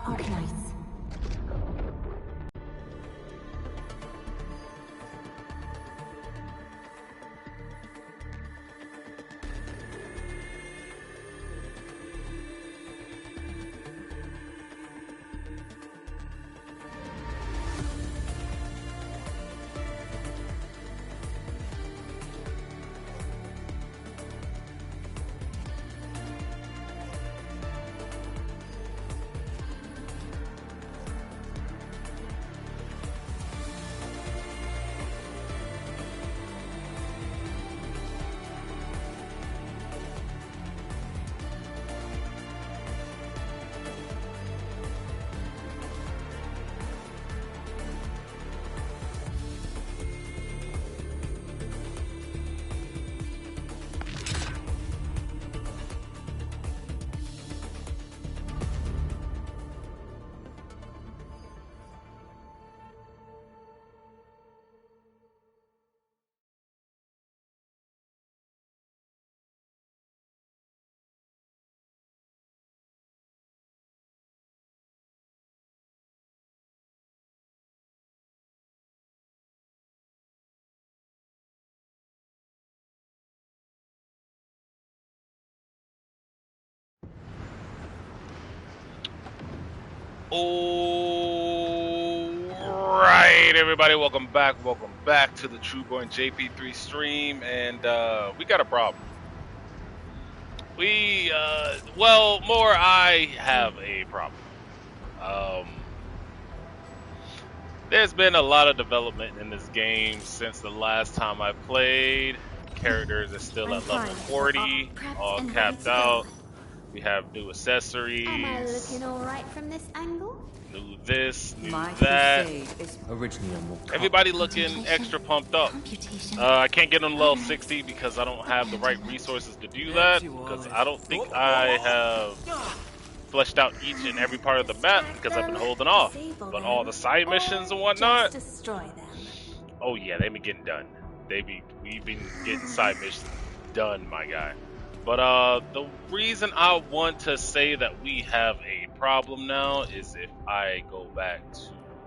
Arknights. Alright, everybody, welcome back to the Trueborn JP3 stream, and we got a problem. I have a problem. There's been a lot of development in this game since the last time I played. Characters are still at level 40, all capped out. We have new accessories. Am I looking alright from this angle? New this, new that. Everybody looking extra pumped up. I can't get on level 60 because I don't have the right resources to do that. Because I don't think I have fleshed out each and every part of the map because I've been holding off. But all the side missions and whatnot. Destroy them. Oh yeah, they been getting done. We've been getting side missions done, my guy. But the reason I want to say that we have a problem now is if I go back to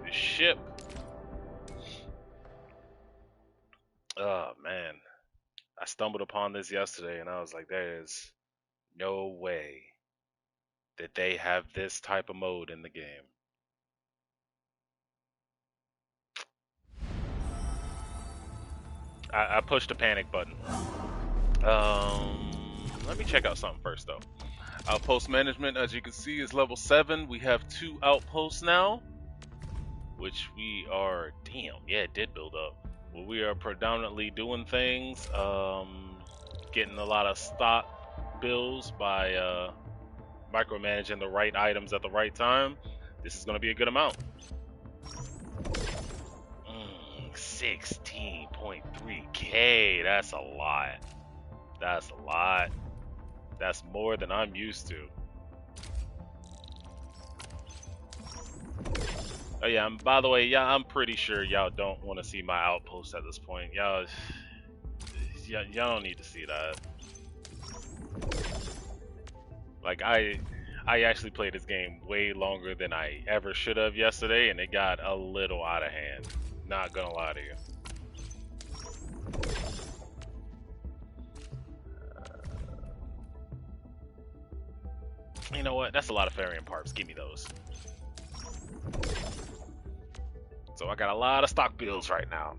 the ship. Oh man, I stumbled upon this yesterday and I was like, there's no way that they have this type of mode in the game. I pushed the panic button. Let me check out something first though. Outpost management, as you can see, is level 7. We have 2 outposts now, which we are, damn, yeah, it did build up. Well, we are predominantly doing things, getting a lot of stock builds by micromanaging the right items at the right time. This is going to be a good amount. 16.3k, that's a lot. That's a lot. That's more than I'm used to. Oh yeah, by the way, yeah, I'm pretty sure y'all don't want to see my outpost at this point. Y'all don't need to see that. Like I actually played this game way longer than I ever should have yesterday, and it got a little out of hand. Not gonna lie to you. You know what? That's a lot of Farian parts. Give me those. So I got a lot of stock builds right now.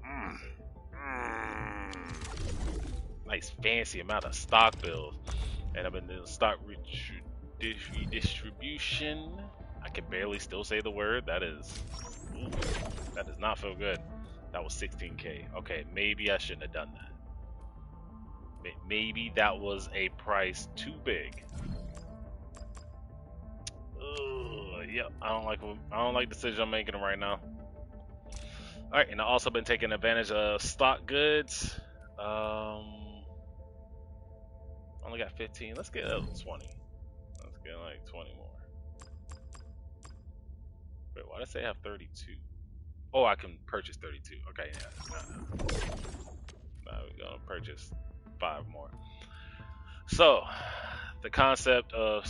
Nice fancy amount of stock builds. And I've been doing stock redistribution. I can barely still say the word. That does not feel good. That was 16k. Okay, maybe I shouldn't have done that. Maybe that was a price too big. Yep, I don't like the decision I'm making right now. All right, and I've also been taking advantage of stock goods. Only got 15. Let's get 20. Let's get like 20 more. Wait, why did I say I have 32? Oh, I can purchase 32. Okay, yeah. Now we're gonna purchase 5 more. So, the concept of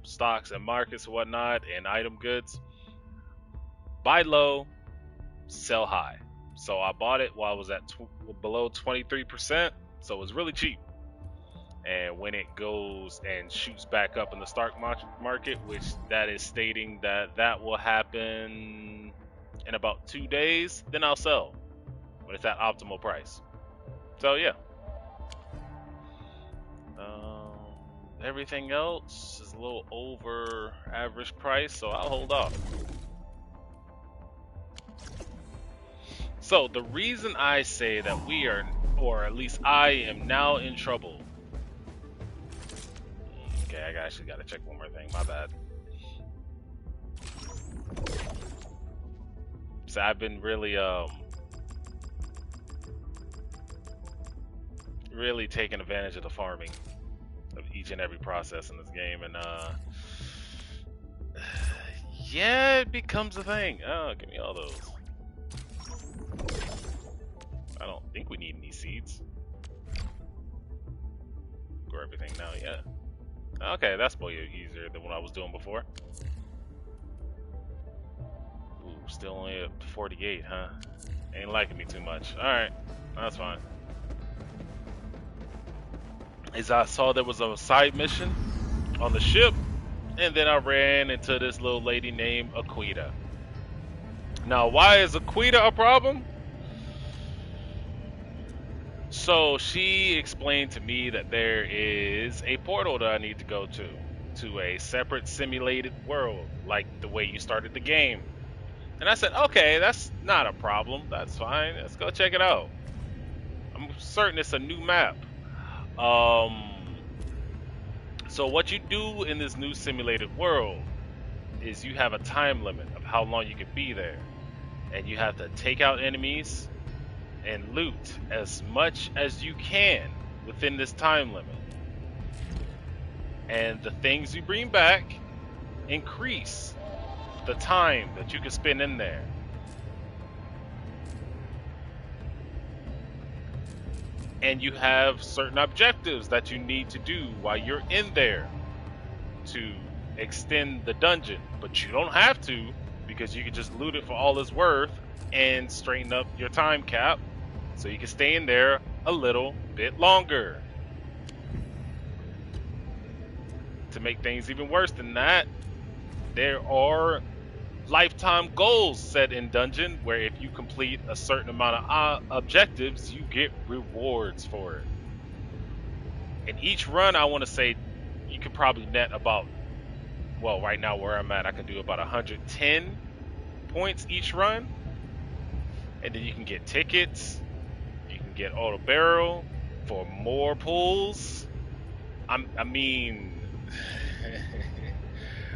stocks and markets and whatnot and item goods. Buy low, sell high. So I bought it while I was at below 23%, so it was really cheap. And when it goes and shoots back up in the stock market, which that is stating that that will happen in about 2 days, then I'll sell when it's at optimal price. So yeah. Everything else is a little over average price, so I'll hold off. So the reason I say that we are, or at least I am now in trouble. Okay, I actually got to check one more thing. My bad. So I've been really really taking advantage of the farming of each and every process in this game, and yeah, it becomes a thing. Oh, give me all those. I don't think we need any seeds. Grow everything now, yeah. Okay, that's way easier than what I was doing before. Ooh, still only up to 48, huh? Ain't liking me too much. Alright, that's fine. As I saw there was a side mission on the ship, and then I ran into this little lady named Aquita. Now, why is Aquita a problem? So she explained to me that there is a portal that I need to go to a separate simulated world, like the way you started the game. And I said, okay, that's not a problem. That's fine. Let's go check it out. I'm certain it's a new map. So what you do in this new simulated world is you have a time limit of how long you can be there. And you have to take out enemies and loot as much as you can within this time limit. And the things you bring back increase the time that you can spend in there. And you have certain objectives that you need to do while you're in there to extend the dungeon. But you don't have to, because you can just loot it for all it's worth and straighten up your time cap so you can stay in there a little bit longer. To make things even worse than that, there are lifetime goals set in dungeon where if you complete a certain amount of objectives, you get rewards for it. And each run, I want to say you could probably net about, well, right now where I'm at, I can do about 110 points each run. And then you can get tickets, you can get auto barrel for more pulls. I mean,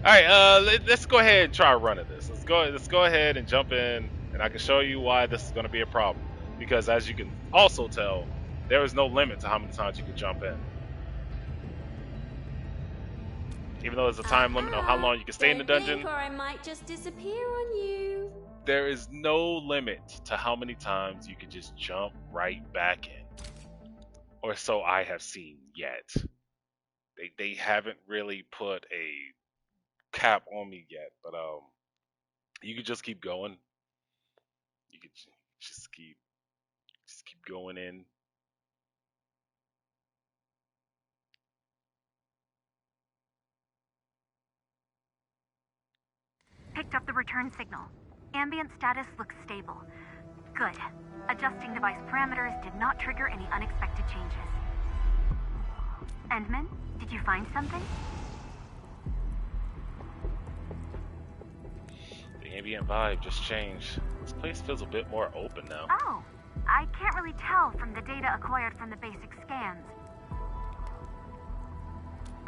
all right, let's go ahead and try running this. Let's go ahead and jump in, and I can show you why this is going to be a problem. Because as you can also tell, there is no limit to how many times you can jump in. Even though there's a time limit on how long you can stay in the dungeon, or I might just disappear on you. There is no limit to how many times you can just jump right back in. Or so I have seen yet. They haven't really put a cap on me yet, but you could just keep going. You could just keep going in. Picked up the return signal. Ambient status looks stable. Good. Adjusting device parameters did not trigger any unexpected changes. Endman, did you find something? The ambient vibe just changed. This place feels a bit more open now. Oh, I can't really tell from the data acquired from the basic scans.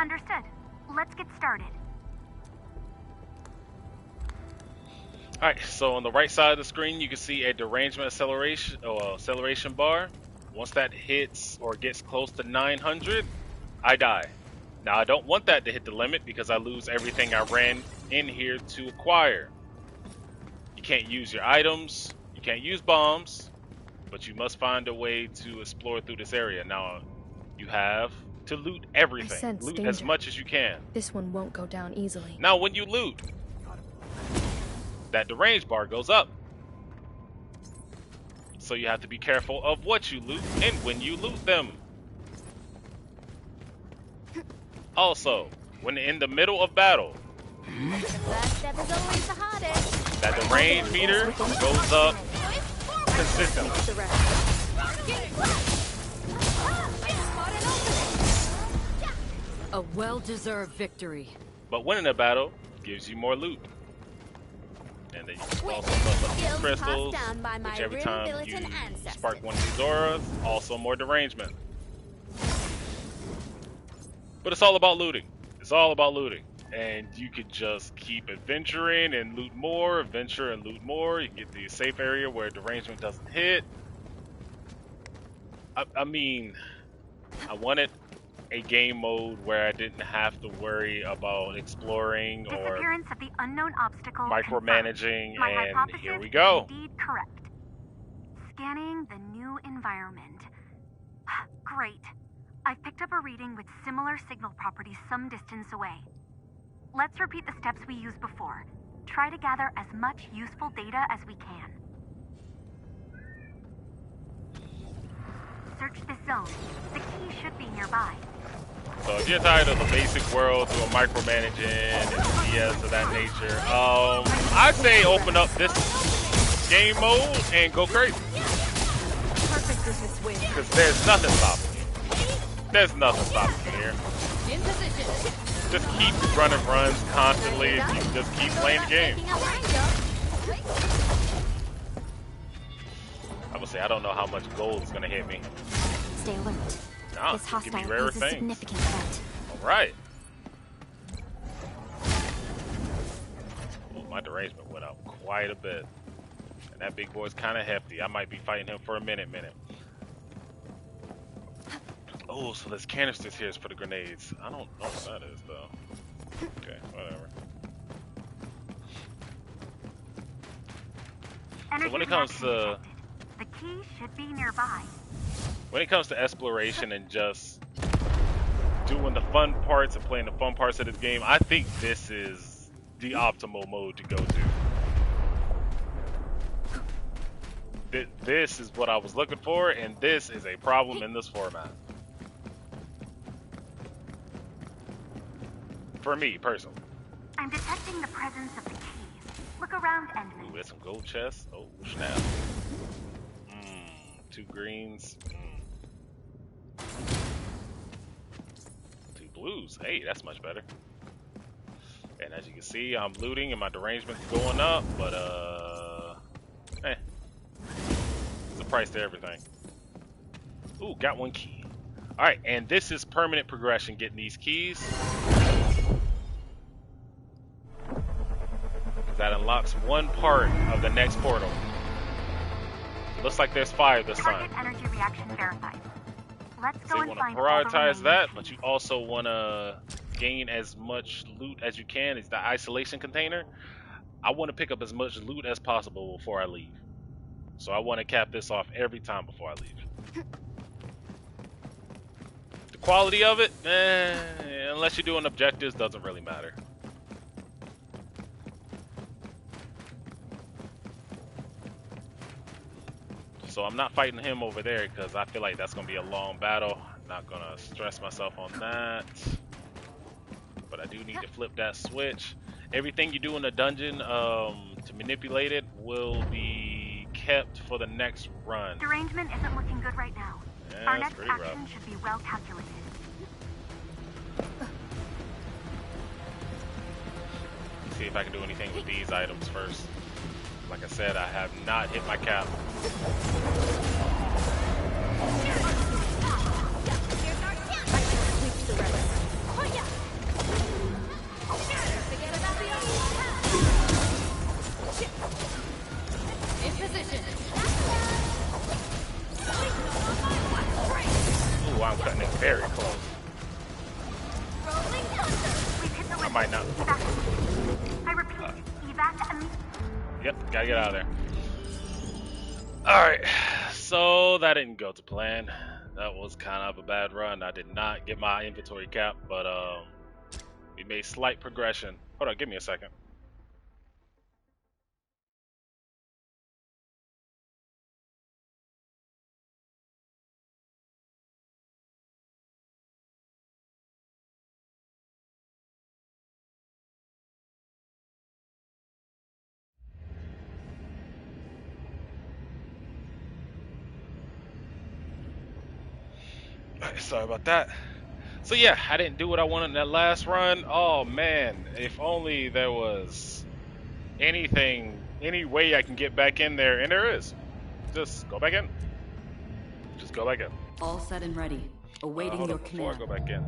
Understood. Let's get started. Alright, so on the right side of the screen, you can see a derangement acceleration bar. Once that hits or gets close to 900, I die. Now, I don't want that to hit the limit because I lose everything I ran in here to acquire. You can't use your items, you can't use bombs, but you must find a way to explore through this area. Now, you have to loot everything. sense Loot danger. as much as you can. This one won't go down easily. Now, when you loot, that deranged bar goes up. So you have to be careful of what you loot and when you loot them. Also, when in the middle of battle, The first step is always the hardest. that deranged meter goes up consistently. The rest. A well-deserved victory. But winning a battle gives you more loot. And then you can also plus up these crystals, Down by my which every time you militant ancestors. spark one of these auras, also more derangement. But it's all about looting. It's all about looting. And you could just keep adventuring and loot more, adventure and loot more. You can get to a safe area where derangement doesn't hit. I mean, I wanted a game mode where I didn't have to worry about exploring or Disappearance of the unknown obstacle micromanaging, confirmed. My and hypothesis here we is go. indeed correct. Scanning the new environment. Great. I've picked up a reading with similar signal properties some distance away. Let's repeat the steps we used before. Try to gather as much useful data as we can. Search this zone. The key should be nearby. So if you're tired of the basic world doing micromanaging and BS of that nature, I'd say open up this game mode and go crazy. Perfect is its win. Because there's nothing stopping you. There's nothing stopping you here. In position. Just keep running runs constantly. You can just keep playing the game. I would say I don't know how much gold is going to hit me. Stay alert. Nah, This give me hostile rare poses a things. significant threat. Alright. Oh, my derangement went up quite a bit. And that big boy's kind of hefty. I might be fighting him for a minute. Oh, so there's canisters here for the grenades. I don't know what that is, though. Okay, whatever. So when it comes to... The key should be nearby. When it comes to exploration and just doing the fun parts and playing the fun parts of this game, I think this is the optimal mode to go to. This is what I was looking for, and this is a problem in this format. For me, personally. I'm detecting the presence of the keys. Look around, Endman. Ooh, there's some gold chests. Oh, snap. 2 greens. 2 blues. Hey, that's much better. And as you can see, I'm looting and my derangement's going up, but there's a price to everything. Ooh, got 1 key. Alright, and this is permanent progression, getting these keys. That unlocks 1 part of the next portal. Looks like there's 5 this time. Target energy reaction verified. Let's So go you and want find to all the prioritize remaining that, keys. but you also want to gain as much loot as you can. It's the isolation container. I want to pick up as much loot as possible before I leave. So I want to cap this off every time before I leave. The quality of it, unless you're doing objectives, doesn't really matter. So I'm not fighting him over there because I feel like that's going to be a long battle. I'm not going to stress myself on that. But I do need to flip that switch. Everything you do in the dungeon to manipulate it will be kept for the next run. Derangement isn't looking good right now. Yeah, Our it's next pretty action rough. should be well calculated. Let's see if I can do anything with these items first. Like I said, I have not hit my cap. In position. Ooh, I'm cutting it very close. We've hit the I might not. I repeat, evac immediately. Yep, gotta get out of there. Alright, so that didn't go to plan. That was kind of a bad run. I did not get my inventory cap, but we made slight progression. Hold on, give me a second. Sorry about that. So yeah, I didn't do what I wanted in that last run. Oh man, if only there was anything, any way I can get back in there, and there is. Just go back in. Just go back in. All set and ready. Awaiting Hold your on, before I command. go back in,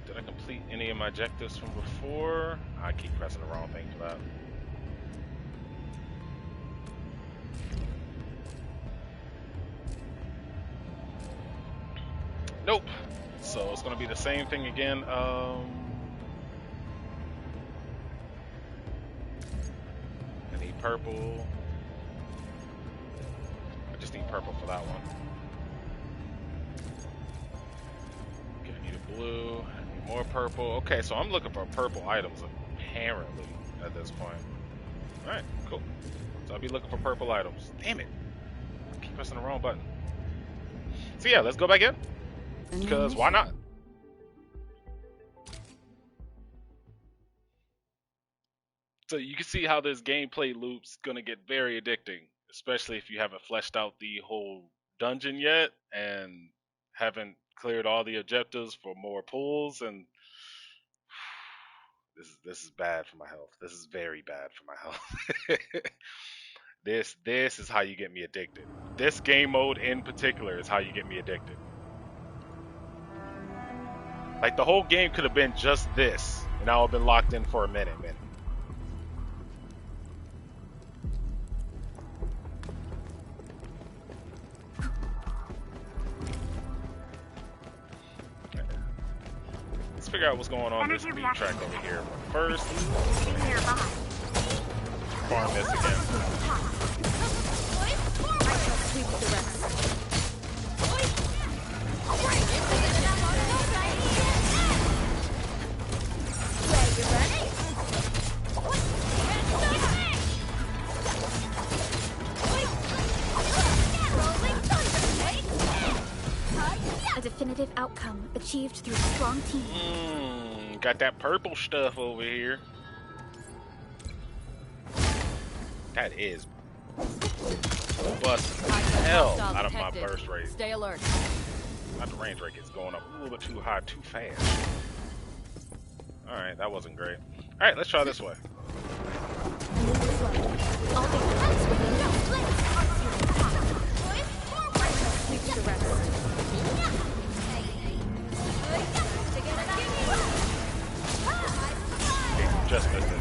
did I complete any of my objectives from before? I keep pressing the wrong thing for that. Nope. So it's gonna be the same thing again. I need purple. I just need purple for that one. Okay, I need a blue. I need more purple. Okay, so I'm looking for purple items apparently at this point. All right, cool. So I'll be looking for purple items. Damn it! I keep pressing the wrong button. So yeah, let's go back in. Because why not? So you can see how this gameplay loop's gonna get very addicting, especially if you haven't fleshed out the whole dungeon yet and haven't cleared all the objectives for more pulls. And this is bad for my health. This is very bad for my health. This is how you get me addicted. This game mode in particular is how you get me addicted. Like the whole game could have been just this, and I would have been locked in for a minute. Let's figure out what's going on this speed track over here. But first, farm this again. I shall sweep the rest. A definitive outcome achieved through a strong team. Got that purple stuff over here. That is busting hell out of my burst rate. Stay alert. Not the range rate is going up a little bit too high, too fast. Alright, that wasn't great. Alright, let's try this way. Just missed it.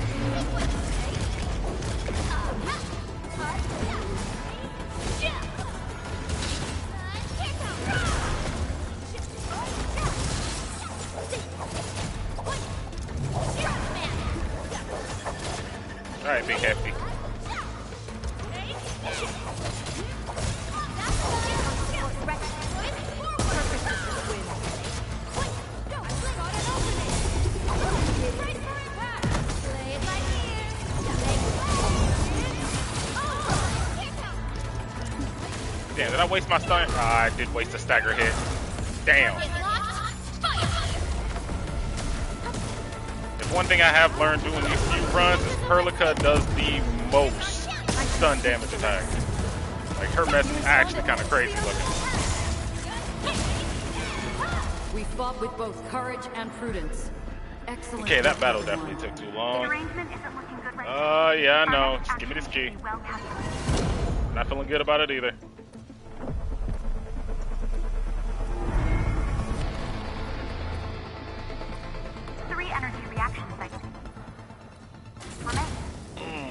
Alright, big hefty. Damn, did I waste my stun? I did waste a stagger hit. Damn. If one thing I have learned doing these few runs is Perlica does the most stun damage attack. Like, her mess is actually kind of crazy looking. We fought with both courage and prudence. Excellent. Okay, that battle definitely took too long. Arrangement isn't looking good right now. Yeah, I know. Just give me this key. Not feeling good about it either.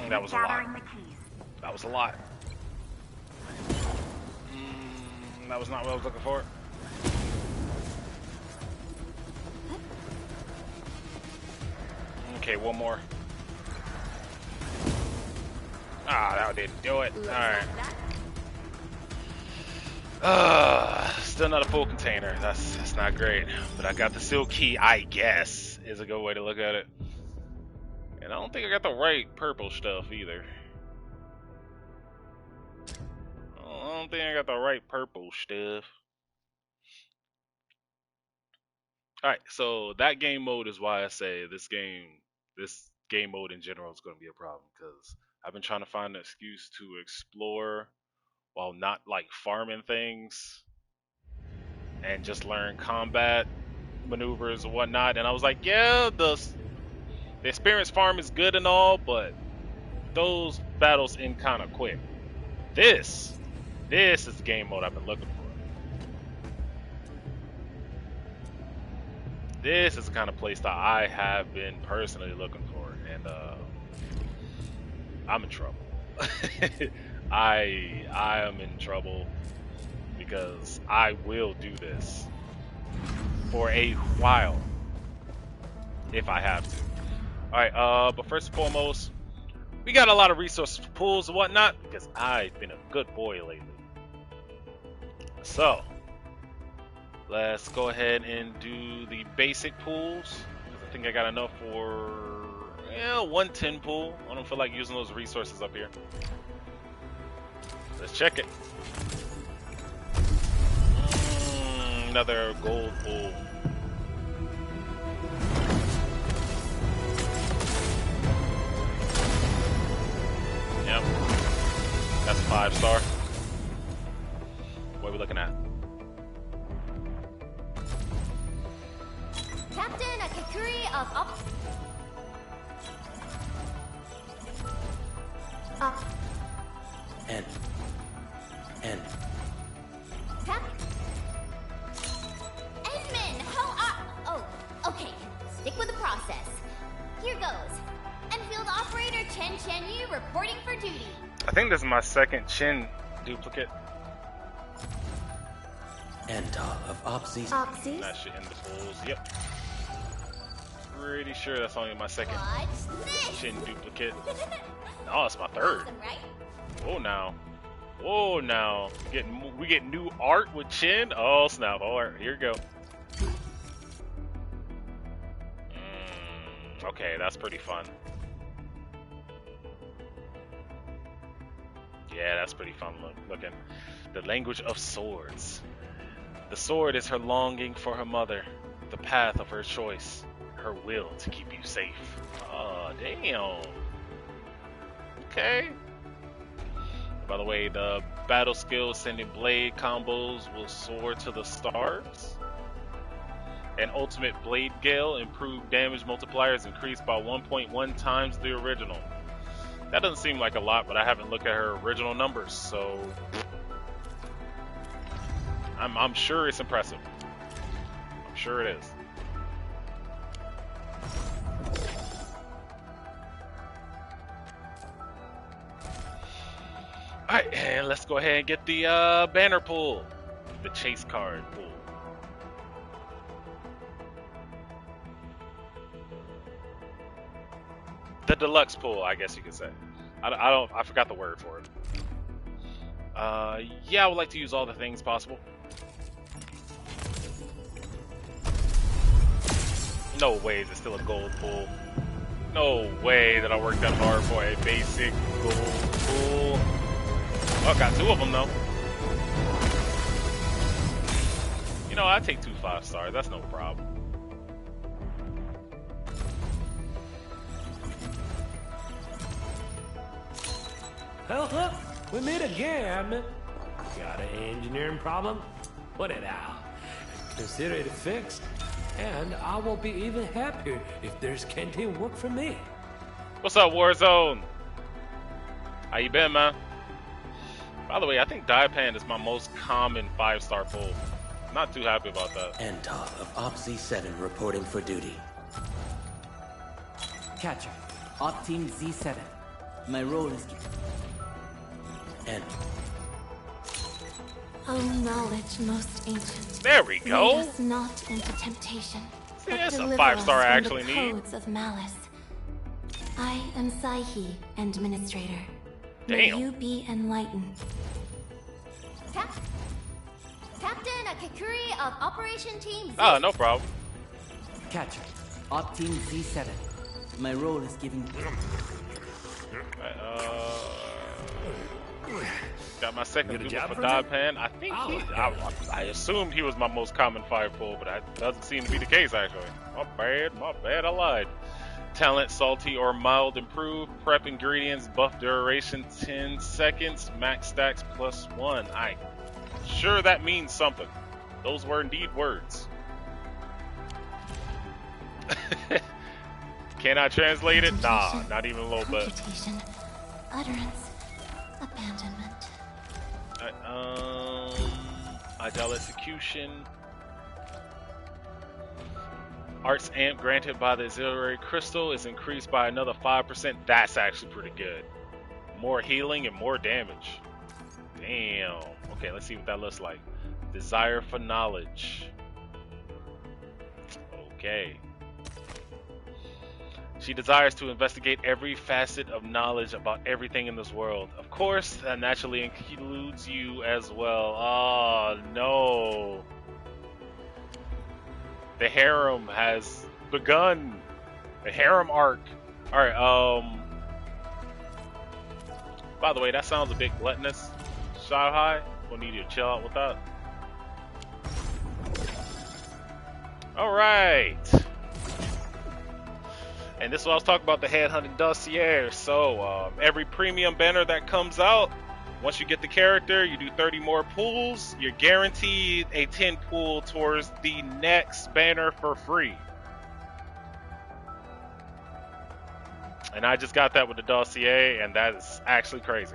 That was a lot. That was a lot. That was not what I was looking for. Okay, one more. Ah, that didn't do it. Alright. Still not a full container. That's not great. But I got the seal key, I guess, is a good way to look at it. And I don't think I got the right purple stuff either. I don't think I got the right purple stuff. Alright, so that game mode is why I say this game mode in general is going to be a problem. Because I've been trying to find an excuse to explore while not like farming things and just learn combat maneuvers and whatnot. And I was like, yeah, the experience farm is good and all, but those battles end kind of quick. This is the game mode I've been looking for. This is the kind of place that I have been personally looking for, and I'm in trouble. I am in trouble because I will do this for a while if I have to. Alright, but first and foremost, we got a lot of resource pools and whatnot because I've been a good boy lately. So, let's go ahead and do the basic pools. I think I got enough for 110 pool. I don't feel like using those resources up here. Let's check it. Another gold pool. Yep. That's a 5-star. What are we looking at? Captain Akakuri of Ops. End. Edmund, how are... Oh, okay. Stick with the process. Here goes. Enfield operator Chen Yu reporting for duty. I think this is my second Chin duplicate. End of Opsies. Opsies? That shit in the pools. Yep. Pretty sure that's only my second Watch this. Chin duplicate. No, it's my third. Awesome, right? Whoa now. Whoa now. We get new art with Chin. Oh snap. Alright, here we go. Okay, that's pretty fun. Yeah, that's pretty fun looking. The language of swords. The sword is her longing for her mother, the path of her choice, her will to keep you safe. Oh, damn. Okay. By the way, the battle skill sending blade combos will soar to the stars. And ultimate blade gale, improved damage multipliers increased by 1.1 times the original. That doesn't seem like a lot, but I haven't looked at her original numbers, so I'm sure it's impressive. I'm sure it is. Alright, and let's go ahead and get the banner pull. The chase card pull. The deluxe pull, I guess you could say. I forgot the word for it. Yeah, I would like to use all the things possible. No way is it still a gold pull. No way that I worked that hard for a basic gold pull. Oh, I got 2 of them though. You know, I take 2 5-stars. That's no problem. Hold up, we meet again. Got an engineering problem? Put it out. Consider it fixed, and I will be even happier if there's canteen work for me. What's up, Warzone? How you been, man? By the way, I think Daipan is my most common 5-star pull. Not too happy about that. End of Opsy 7 reporting for duty. Catcher, Op Team Z7. My role is... End. Oh, knowledge most ancient. There we go. Lead us not into temptation, See, but that's a deliver 5-star us I from actually the need. codes of malice. I am Saihi, Administrator. Damn. May you be enlightened. Captain Akakuri of Operation Team Z. Ah, no problem. Catcher, Op Team Z7. My role is giving. Got my second Get a Google job for for Dod me? Pan. I think I assumed he was my most common fire pull, but that doesn't seem to be the case actually. My bad, I lied. Talent, salty or mild improved. Prep ingredients, buff duration 10 seconds, max stacks +1. I'm sure that means something. Those were indeed words. Can I translate it? Nah, not even a little bit. Computation, utterance, abandonment. Ideal execution. Arts amp granted by the auxiliary crystal is increased by another 5%. That's actually pretty good. More healing and more damage. Damn. Okay, let's see what that looks like. Desire for knowledge. Okay. She desires to investigate every facet of knowledge about everything in this world. Of course, that naturally includes you as well. Oh, no. The harem has begun. The harem arc. Alright, by the way, that sounds a bit gluttonous. Shot high. We'll need you to chill out with that. Alright. And this is what I was talking about, the headhunting dossier. So, every premium banner that comes out, once you get the character, you do 30 more pulls, you're guaranteed a 10 pull towards the next banner for free. And I just got that with the dossier, and that is actually crazy.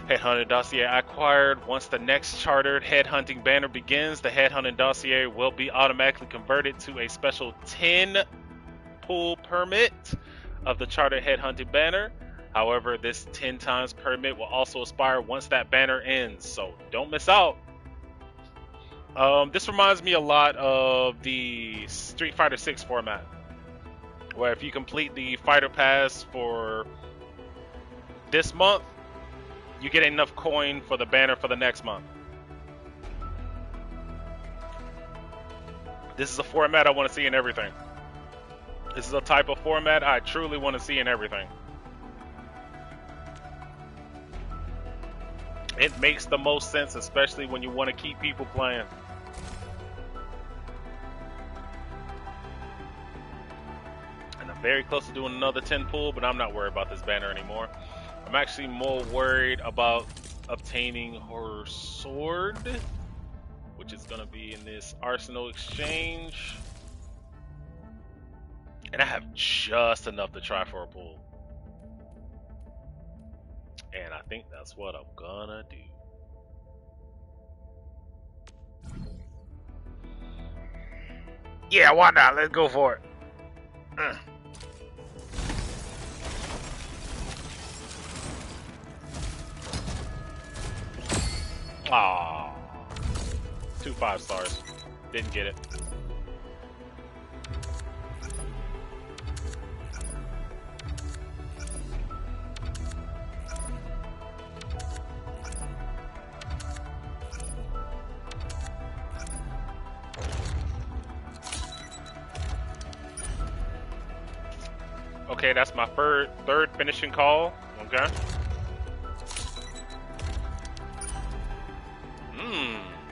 Headhunting dossier acquired. Once the next chartered headhunting banner begins, the headhunting dossier will be automatically converted to a special 10 pull permit of the chartered headhunting banner. However, this 10 times permit will also expire once that banner ends, so don't miss out. This reminds me a lot of the Street Fighter 6 format, where if you complete the fighter pass for this month, you get enough coin for the banner for the next month. This is a format I want to see in everything. This is a type of format I truly want to see in everything. It makes the most sense, especially when you want to keep people playing. And I'm very close to doing another 10 pull, but I'm not worried about this banner anymore. I'm actually more worried about obtaining her sword, which is going to be in this Arsenal exchange. And I have just enough to try for a pull. And I think that's what I'm gonna do. Yeah, why not? Let's go for it. Aww. 2 5 stars. Didn't get it. Okay, that's my third finishing call. Okay.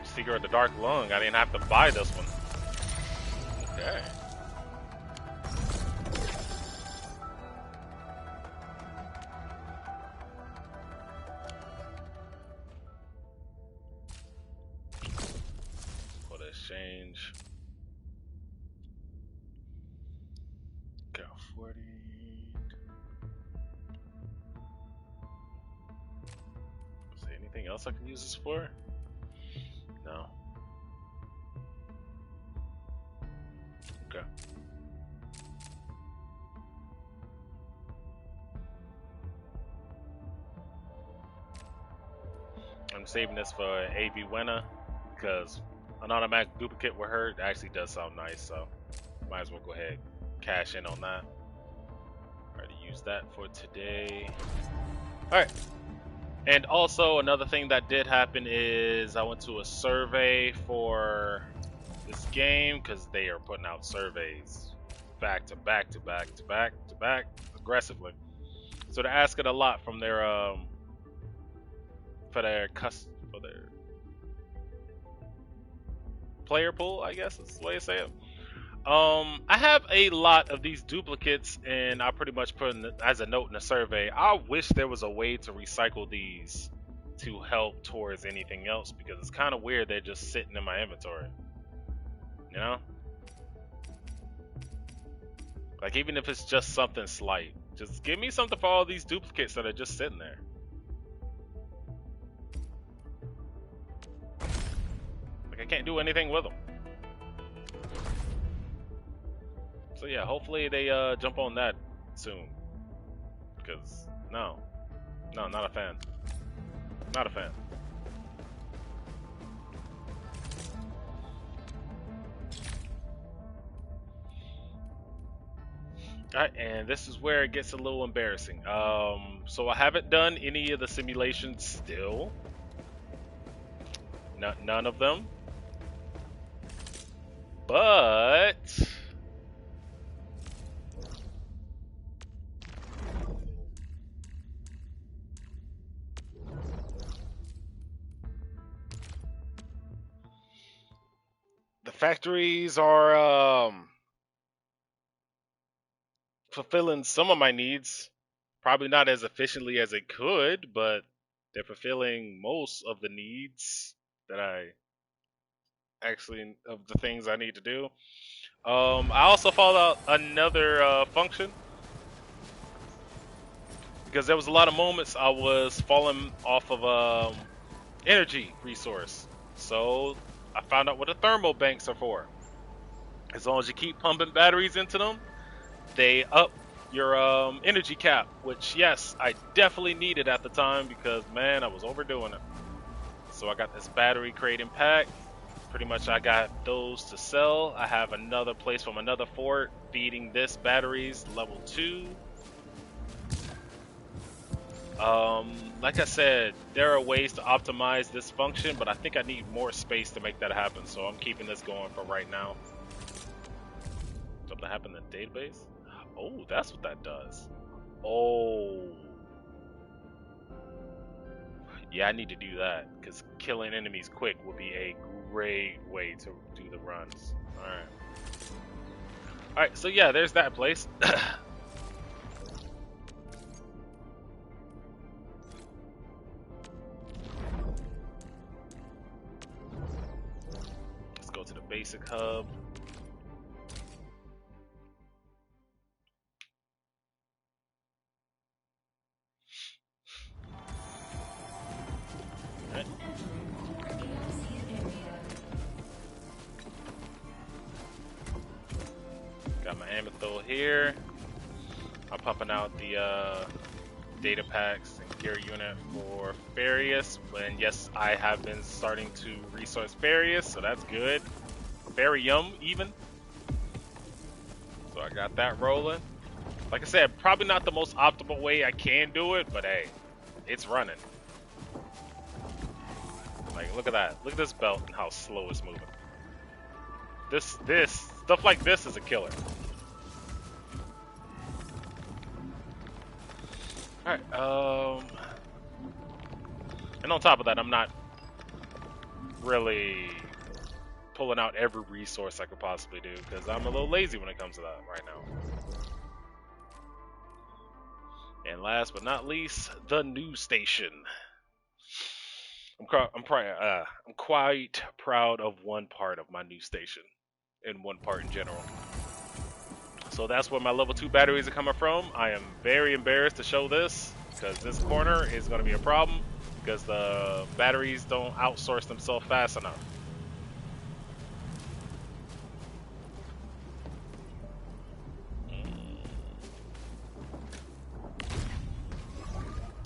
Seeker of the Dark Lung. I didn't have to buy this one. Okay. For the exchange. Go 40. Is there anything else I can use this for? No. Okay. I'm saving this for AB Winner because an automatic duplicate with her actually does sound nice, so might as well go ahead and cash in on that. Already used that for today. Alright. And also another thing that did happen is I went to a survey for this game because they are putting out surveys back to back to back to back to back aggressively. So they're asking a lot from their for their player pool, I guess is the way to say it. I have a lot of these duplicates, and I pretty much put in as a note in the survey. I wish there was a way to recycle these to help towards anything else, because it's kind of weird they're just sitting in my inventory. You know, like even if it's just something slight, just give me something for all these duplicates that are just sitting there. Like I can't do anything with them. So yeah, hopefully they jump on that soon. Because no, not a fan. Not a fan. Alright, and this is where it gets a little embarrassing. So I haven't done any of the simulations still. None of them. But the factories are fulfilling some of my needs. Probably not as efficiently as it could, but they're fulfilling most of the needs that I actually of the things I need to do. I also followed out another function because there was a lot of moments I was falling off of energy resource. So I found out what the thermal banks are for. As long as you keep pumping batteries into them, they up your energy cap, which yes, I definitely needed at the time because man, I was overdoing it. So I got this battery crate and pack. Pretty much I got those to sell. I have another place from another fort feeding this batteries level 2. Like I said, there are ways to optimize this function, but I think I need more space to make that happen, so I'm keeping this going for right now. Something happened in the database? Oh, that's what that does. Oh. Yeah, I need to do that, because killing enemies quick would be a great way to do the runs. Alright. Alright, so yeah, there's that place. Let's go to the basic hub. Got my amethol here. I'm pumping out the data packs and gear unit for Farius. And yes, I have been starting to resource Farius, so that's good. Farium even. So I got that rolling. Like I said, probably not the most optimal way I can do it, but hey, it's running. Like, look at that. Look at this belt and how slow it's moving. This stuff like this is a killer. Alright, and on top of that, I'm not really pulling out every resource I could possibly do, because I'm a little lazy when it comes to that right now. And last but not least, the news station. I'm quite proud of one part of my news station, and one part in general. So that's where my level 2 batteries are coming from. I am very embarrassed to show this, because this corner is going to be a problem, because the batteries don't outsource themselves fast enough.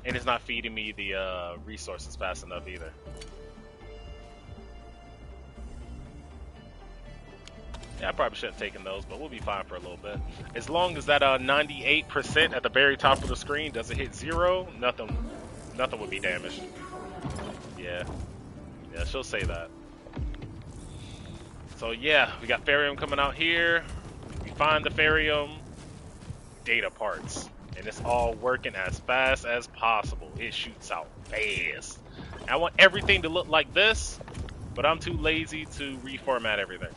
And it's not feeding me the resources fast enough either. Yeah, I probably shouldn't have taken those, but we'll be fine for a little bit. As long as that 98% at the very top of the screen doesn't hit 0, nothing nothing would be damaged. Yeah. Yeah, she'll say that. So yeah, we got Ferium coming out here. We find the Ferium, data parts. And it's all working as fast as possible. It shoots out fast. I want everything to look like this, but I'm too lazy to reformat everything.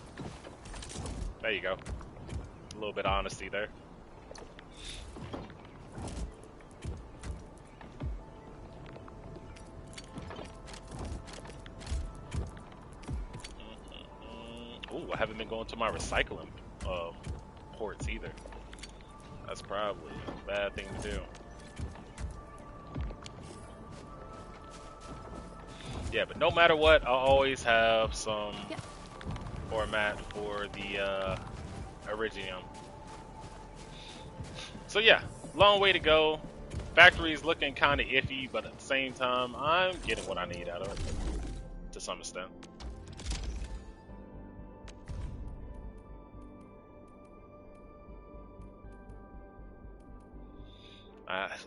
There you go. A little bit of honesty there. Ooh, I haven't been going to my recycling ports either. That's probably a bad thing to do. Yeah, but no matter what, I'll always have some format for the Iridium. So yeah, long way to go. Factory's looking kind of iffy, but at the same time, I'm getting what I need out of it, to some extent.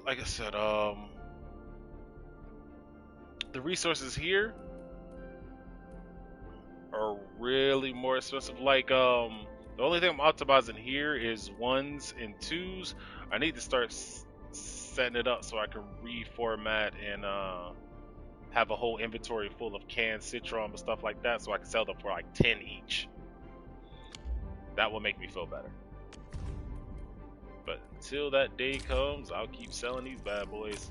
Like I said, the resources here are really more expensive. Like, the only thing I'm optimizing here is 1s and 2s. I need to start setting it up so I can reformat and have a whole inventory full of canned Citron and stuff like that, so I can sell them for like 10 each. That will make me feel better. But until that day comes, I'll keep selling these bad boys.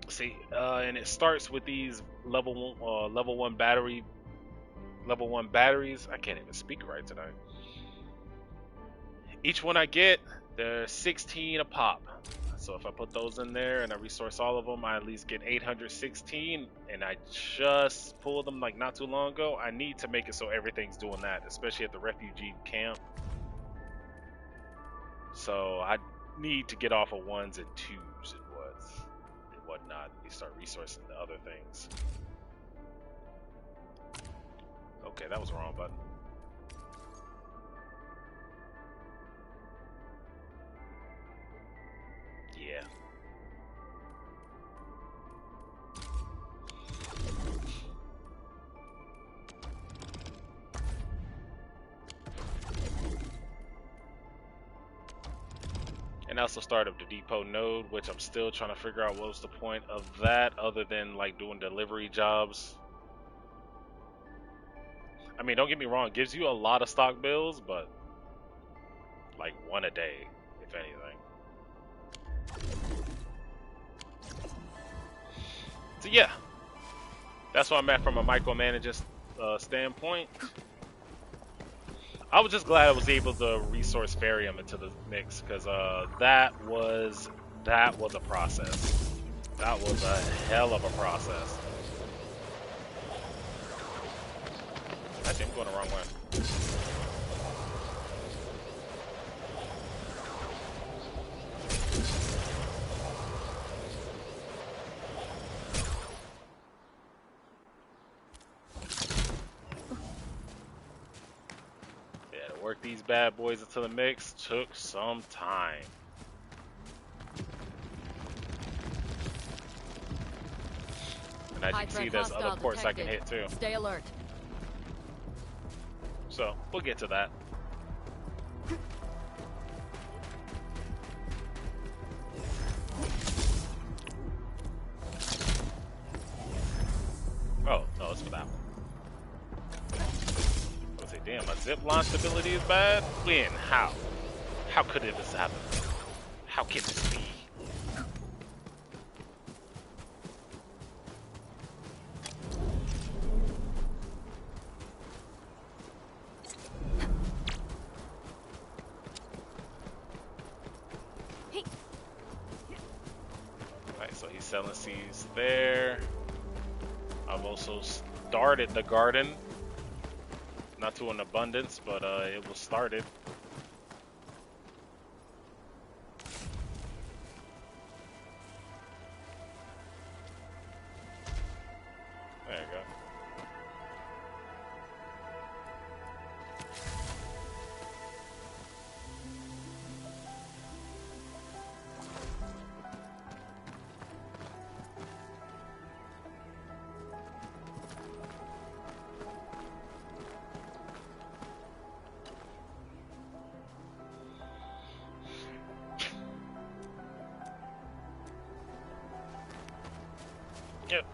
See, and it starts with these level 1 batteries. I can't even speak right tonight. Each one I get, there's 16 a pop. So if I put those in there and I resource all of them, I at least get 816. And I just pulled them like not too long ago. I need to make it so everything's doing that, especially at the refugee camp. So I need to get off of 1s and 2s and whatnot. And start resourcing the other things. Okay, that was the wrong button. Yeah. And I also started the depot node, which I'm still trying to figure out what was the point of that other than like doing delivery jobs. I mean, don't get me wrong, it gives you a lot of stock bills, but like 1 a day, if anything. So yeah, that's where I'm at from a micromanager standpoint. I was just glad I was able to resource Ferium into the mix, because that was a process. That was a hell of a process. Actually, I'm going the wrong way. Yeah, to work these bad boys into the mix took some time. And as you can see, there's other ports I can hit too. Stay alert. So, we'll get to that. Oh, no, it's for that one. I was like, damn, my zip launch stability is bad? When? How? How could it have happened? How can this be? Selling seeds there. I've also started the garden. Not to an abundance, but it was started. There you go. Yep.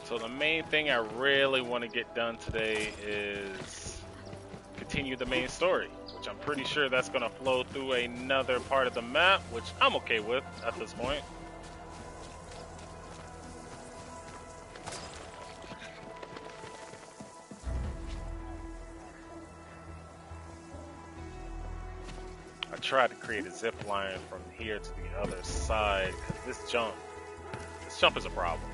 So the main thing I really want to get done today is continue the main story, which I'm pretty sure that's going to flow through another part of the map, which I'm okay with at this point. I tried to create a zip line from here to the other side because this jump is a problem.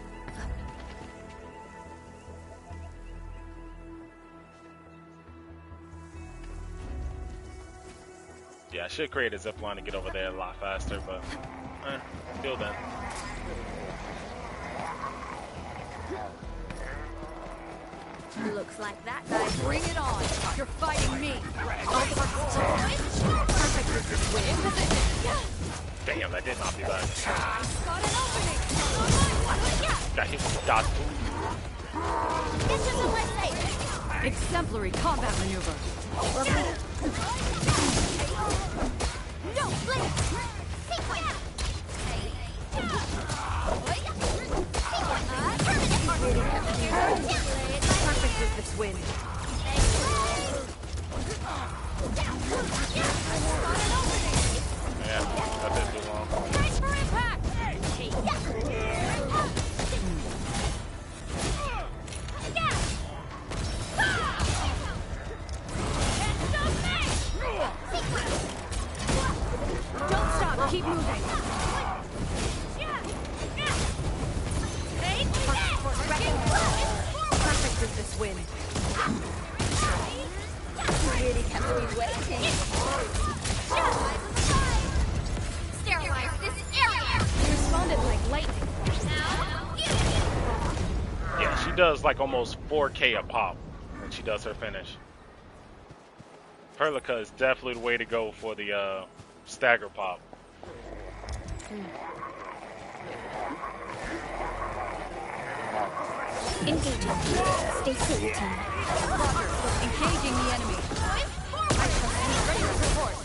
Yeah, I should create a zip line to get over there a lot faster, but still then. Looks like that guy. Bring it on! You're fighting me! Damn, that did not be bad. Got an opening! That hit dodge. Get to the left side. Exemplary combat maneuver. No, blink. Sequence. Perfect with this wind. Yeah, that didn't do long. Brace for impact! Don't stop, keep moving. Perfect with this wind. You really kept me waiting. Sterilize this area. You responded like lightning. Yeah, she does like almost 4K a pop when she does her finish. Perlica is definitely the way to go for the stagger pop. Engaging. Stay still, team. Roger, engaging the enemy. Ready to support.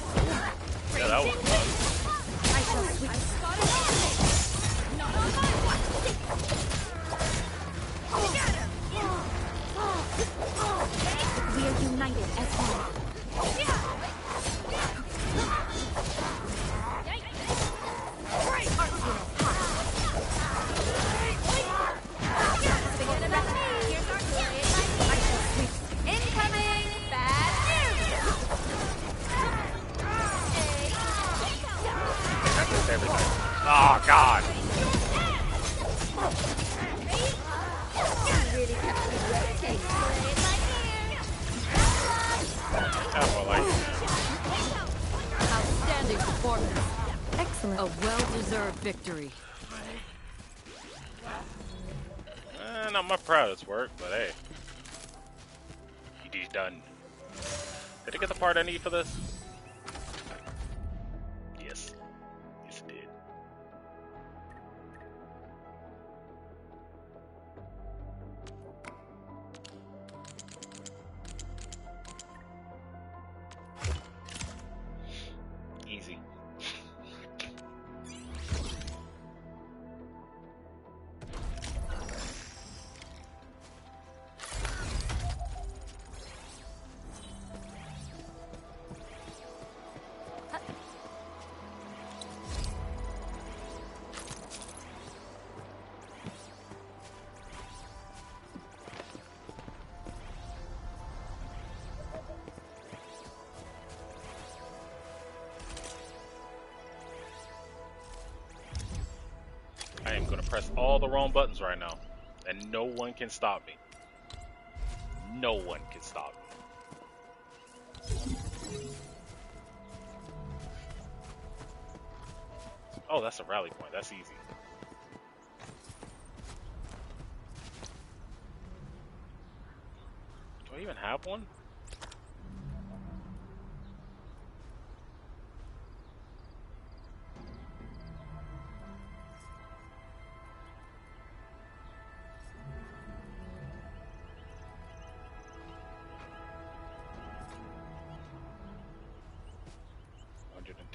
Yeah, that was fun. I shall sweep. Not on my watch. We are united as one. Incoming! Bad news! That does everything. Oh God! Really kept me waiting. That's what I like. Outstanding performance. Excellent. A well-deserved victory. Not my proudest work, but hey. He's done. Did I get the part I need for this? Yes. Yes, it did. Easy. I am gonna press all the wrong buttons right now, and no one can stop me. No one can stop me. Oh, that's a rally point. That's easy. Do I even have one?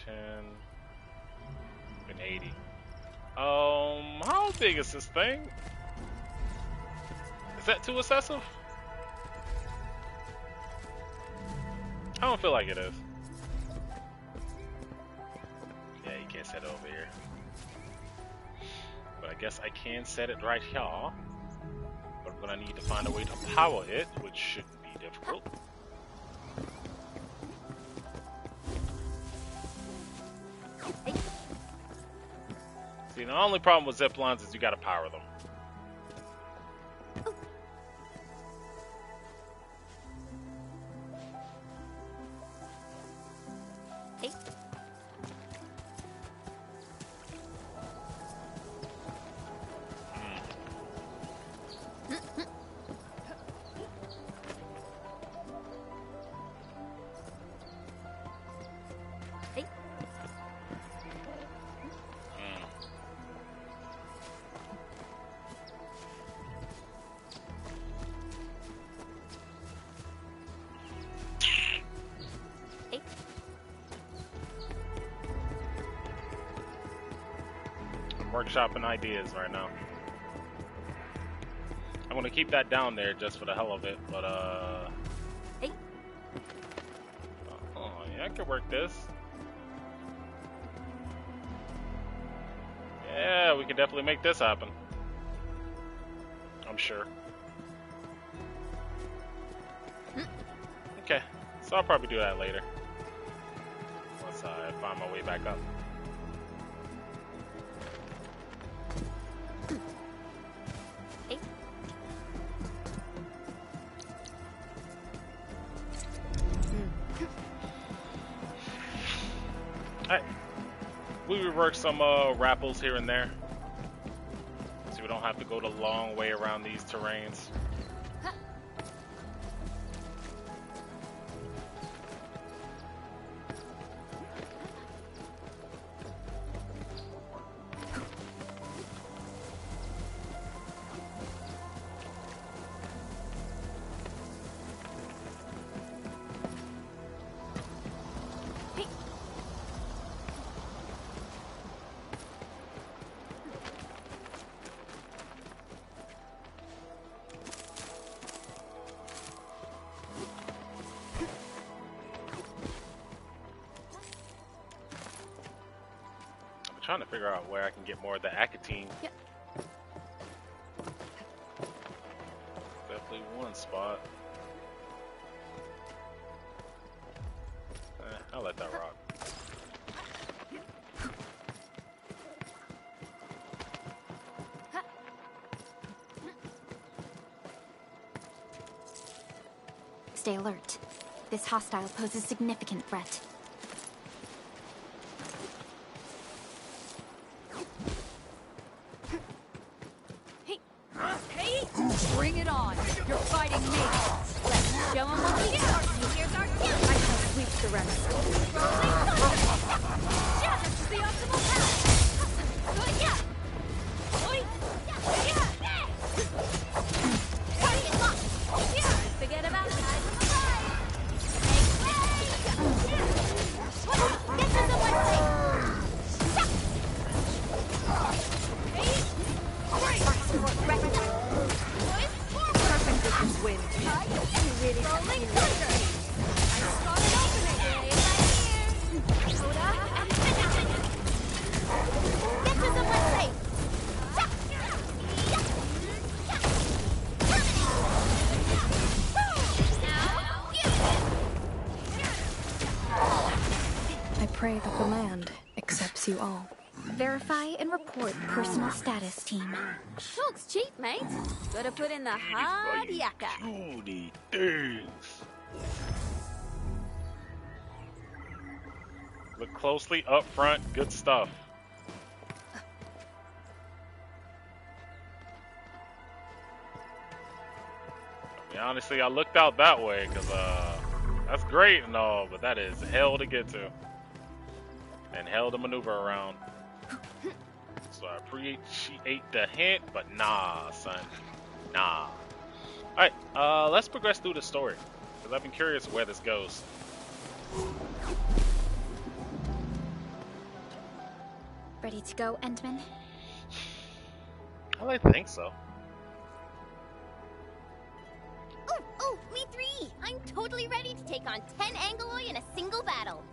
10 and 80. How big is this thing? Is that too excessive? I don't feel like it is. Yeah, you can't set it over here. But I guess I can set it right here. But I'm gonna need to find a way to power it, which shouldn't be difficult. See, the only problem with zip lines is you gotta power them. Hey. Hey. Hey. I'm workshopping ideas right now. I'm gonna keep that down there just for the hell of it, but Hey. oh yeah, I could work this. Yeah, we can definitely make this happen. I'm sure. Okay, so I'll probably do that later. Once I find my way back up. Hey. Alright. We rework some rappels here and there. So we don't have to go the long way around these terrains. Trying to figure out where I can get more of the Akatine. Yep. Definitely one spot. I'll let that rock. Stay alert. This hostile poses significant threat. Bring it on. You're fighting me. Let's show 'em what we got. Here's our kill. I shall sweep the rest. Yeah, this is the optimal path. Yeah. Oi. Yeah. Target locked. Yeah. Forget about the eyes of the prize. Get to the one thing. Perfect with this wind. You really rolling thunder. I saw it opening. Hold up and finish it. Get to the one thing. I pray that the land accepts you all. Verify and report personal status, team. Talk's cheap, mate. Gotta put in the hard yakka. Judy things. Look closely up front. Good stuff. I mean, honestly, I looked out that way because that's great and all, but that is hell to get to and hell to maneuver around. So I appreciate the hint, but nah, son. Nah. Alright, let's progress through the story. Because I've been curious where this goes. Ready to go, Endman? I like to think so. Oh, me three! I'm totally ready to take on 10 Angoloi in a single battle.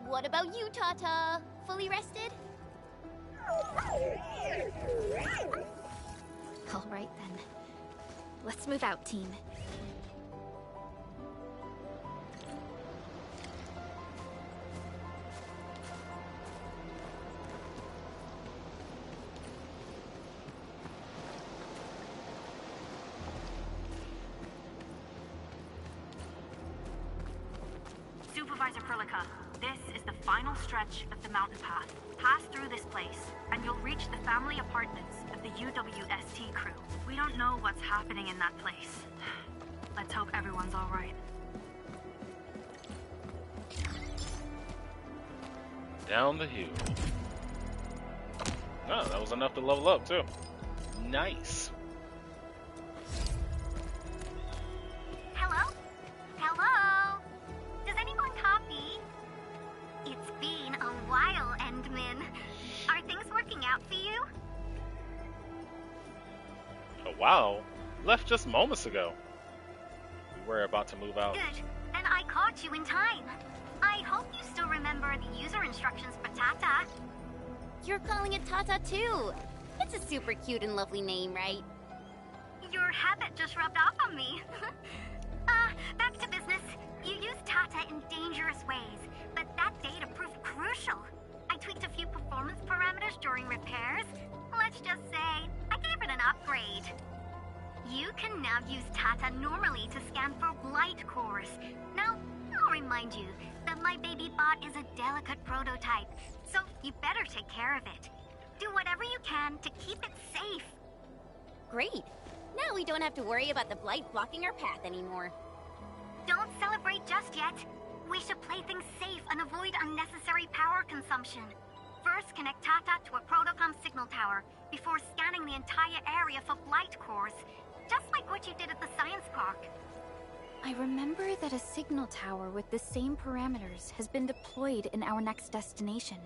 What about you, Tata? Fully rested? All right, then. Let's move out, team. Supervisor Perlica, this is the final stretch of the mountain path. Pass through this place, and you'll reach the family apartments of the UWST crew. We don't know what's happening in that place. Let's hope everyone's all right. Down the hill. Oh, that was enough to level up, too. Nice. Hello? Hello? Does anyone copy? It's been a while, Endman. Are things working out for you? Oh, wow. Left just moments ago. We were about to move out. Good. Then I caught you in time. I hope you still remember the user instructions for Tata. You're calling it Tata too. It's a super cute and lovely name, right? Your habit just rubbed off on me. Back to business. You used Tata in dangerous ways, but that data proved crucial. I tweaked a few performance parameters during repairs. Let's just say, I gave it an upgrade. You can now use Tata normally to scan for blight cores. Now, I'll remind you that my baby bot is a delicate prototype, so you better take care of it. Do whatever you can to keep it safe. Great. Now we don't have to worry about the blight blocking our path anymore. Don't celebrate just yet. We should play things safe and avoid unnecessary power consumption. First, connect Tata to a protocom signal tower before scanning the entire area for blight cores, just like what you did at the science park. I remember that a signal tower with the same parameters has been deployed in our next destination,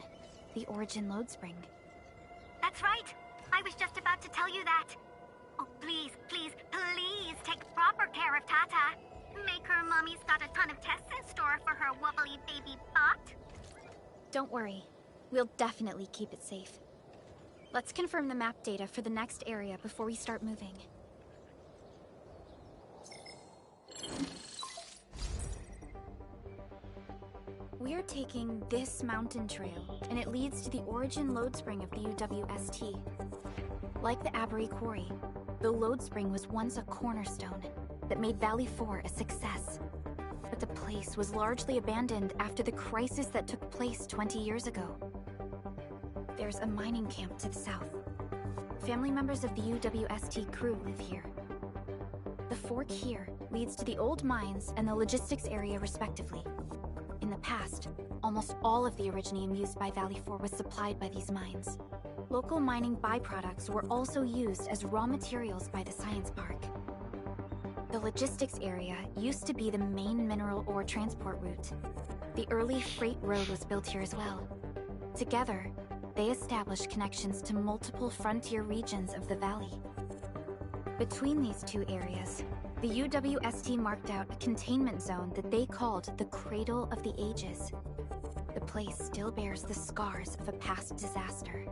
the Origin Load Spring. That's right. I was just about to tell you that. Oh, please, please, please take proper care of Tata. Make her mommy's got a ton of tests in store for her wobbly baby bot. Don't worry. We'll definitely keep it safe. Let's confirm the map data for the next area before we start moving. We're taking this mountain trail, and it leads to the Origin Load Spring of the UWST. Like the Abery Quarry, the Load Spring was once a cornerstone that made Valley 4 a success. But the place was largely abandoned after the crisis that took place 20 years ago. There's a mining camp to the south. Family members of the UWST crew live here. The fork here leads to the old mines and the logistics area respectively. In the past, almost all of the Originium used by Valley 4 was supplied by these mines. Local mining byproducts were also used as raw materials by the science park. The logistics area used to be the main mineral ore transport route. The early freight road was built here as well. Together, they established connections to multiple frontier regions of the valley. Between these two areas, the UWST marked out a containment zone that they called the Cradle of the Ages. The place still bears the scars of a past disaster.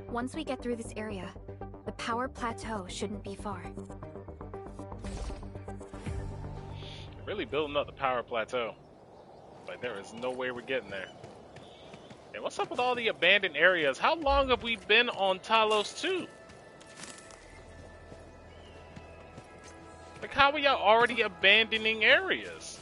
Once we get through this area, the power plateau shouldn't be far. Really building up the power plateau. Like, there is no way we're getting there. And what's up with all the abandoned areas? How long have we been on Talos 2? Like, how are y'all already abandoning areas?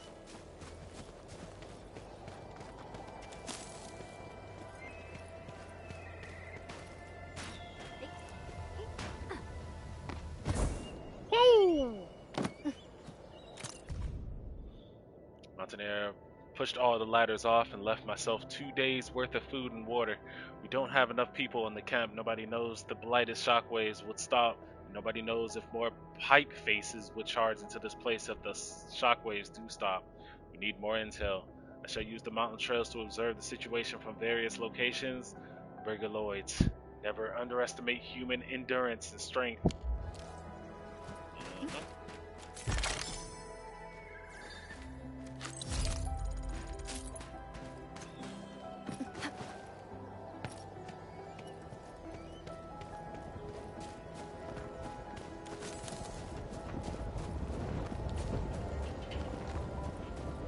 Woo! Mountaineer pushed all the ladders off and left myself 2 days worth of food and water. We don't have enough people in the camp. Nobody knows the blighted shockwaves would stop. Nobody knows if more pipe faces would charge into this place if the shockwaves do stop. We need more intel. I shall use the mountain trails to observe the situation from various locations, Brigaloids. Never underestimate human endurance and strength.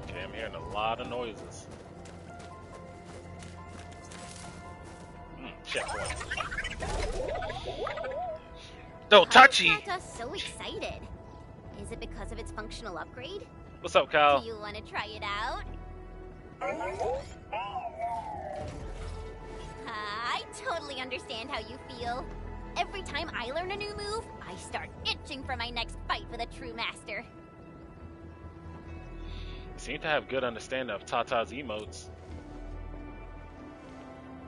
Okay, I'm hearing a lot of noises. Checkpoint. Don't touchy! Why is Tata so excited? Is it because of its functional upgrade? What's up, Kyle? Do you want to try it out? I totally understand how you feel. Every time I learn a new move, I start itching for my next fight with a true master. You seem to have good understanding of Tata's emotes.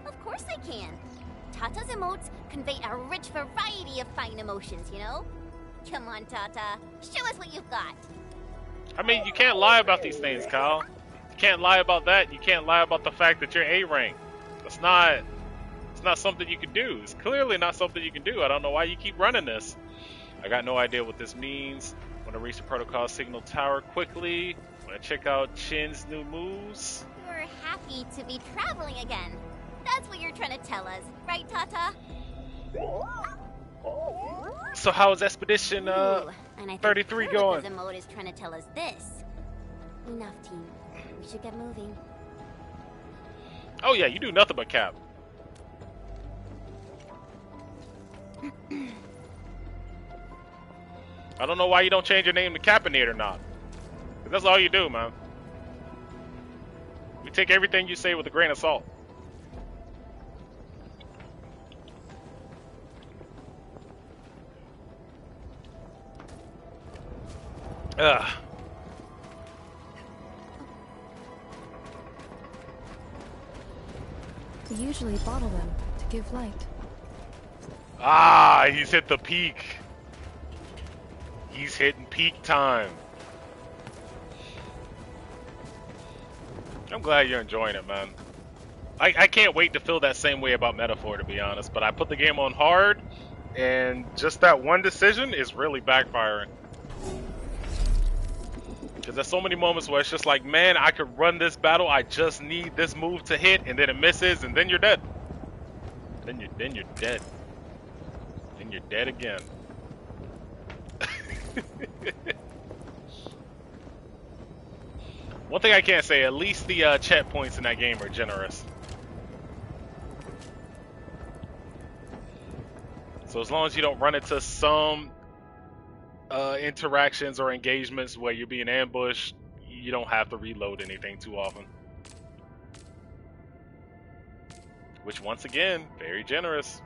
Of course I can. Tata's emotes convey a rich variety of fine emotions, you know? Come on, Tata. Show us what you've got. I mean, you can't lie about these things, Kyle. You can't lie about that. You can't lie about the fact that you're A rank. It's not something you can do. It's clearly not something you can do. I don't know why you keep running this. I got no idea what this means. Want to reach the protocol signal tower quickly. Want to check out Chin's new moves. You're happy to be traveling again. That's what you're trying to tell us, right, Tata? So how is Expedition And I think 33 going? Tata's emote is trying to tell us this. Enough, team. We should get moving. Oh yeah, you do nothing but cap. I don't know why you don't change your name to Capinate or not. 'Cause that's all you do, man. We take everything you say with a grain of salt. Ugh. We usually bottle them to give light. Ah, he's hit the peak. He's hitting peak time. I'm glad you're enjoying it, man. I can't wait to feel that same way about Metaphor, to be honest. But I put the game on hard, and just that one decision is really backfiring. Because there's so many moments where it's just like, man, I could run this battle. I just need this move to hit, and then it misses, and then you're dead. Then you're dead. Then you're dead again. One thing I can't say, at least the checkpoints in that game are generous. So as long as you don't run into some interactions or engagements where you're being ambushed, you don't have to reload anything too often. Which, once again, very generous.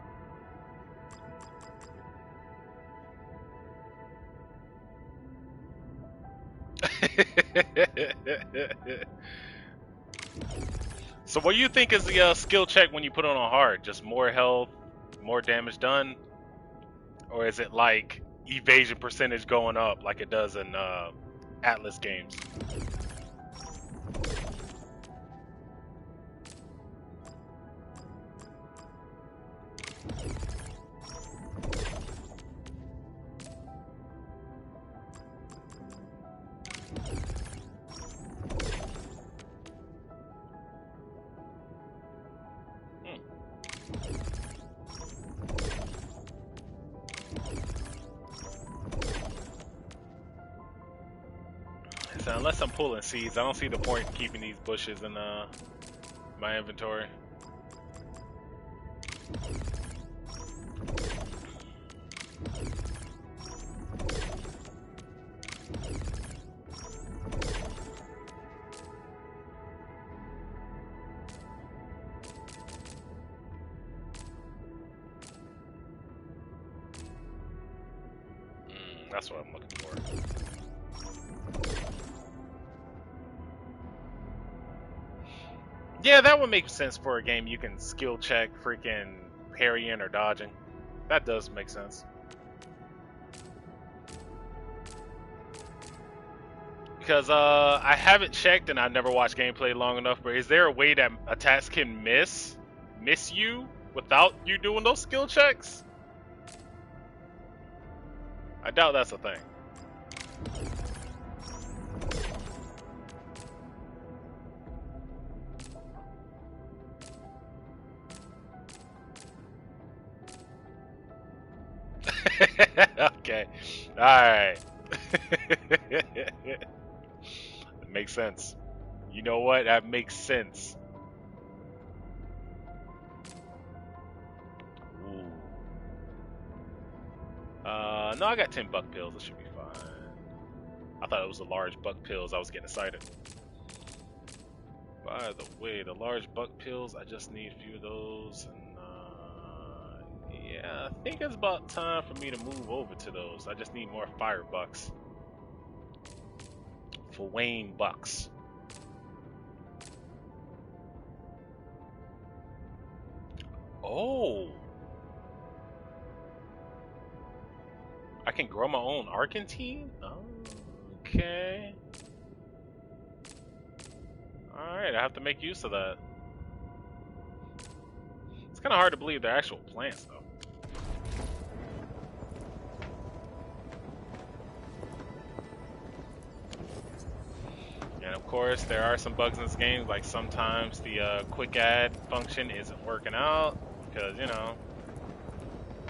So what do you think is the skill check when you put it on hard? Just more health, more damage done? Or is it like evasion percentage going up like it does in Atlas games? So unless I'm pulling seeds, I don't see the point in keeping these bushes in my inventory. That's what I'm looking for. Yeah, that would make sense for a game you can skill check freaking parrying or dodging. That does make sense. Because I haven't checked and I've never watched gameplay long enough, but is there a way that attacks can miss you without you doing those skill checks? I doubt that's a thing. Okay. Alright. It makes sense. You know what? That makes sense. Ooh. No, I got 10 buck pills. It should be fine. I thought it was the large buck pills. I was getting excited. By the way, the large buck pills, I just need a few of those. And, yeah, I think it's about time for me to move over to those. I just need more fire bucks. For Wayne bucks. Oh. I can grow my own Arknight? Okay. Alright, I have to make use of that. It's kind of hard to believe they're actual plants, though. And of course, there are some bugs in this game, like sometimes the quick add function isn't working out, because, you know,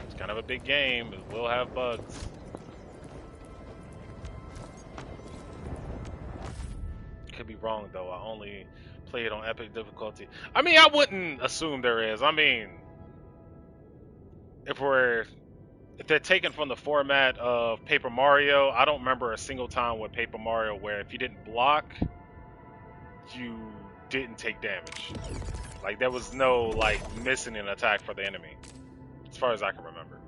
it's kind of a big game, it will have bugs. Could be wrong though, I only play it on epic difficulty. I mean, I wouldn't assume there is. I mean, if they're taken from the format of Paper Mario, I don't remember a single time with Paper Mario where if you didn't block, you didn't take damage. Like, there was no, like, missing an attack for the enemy, as far as I can remember.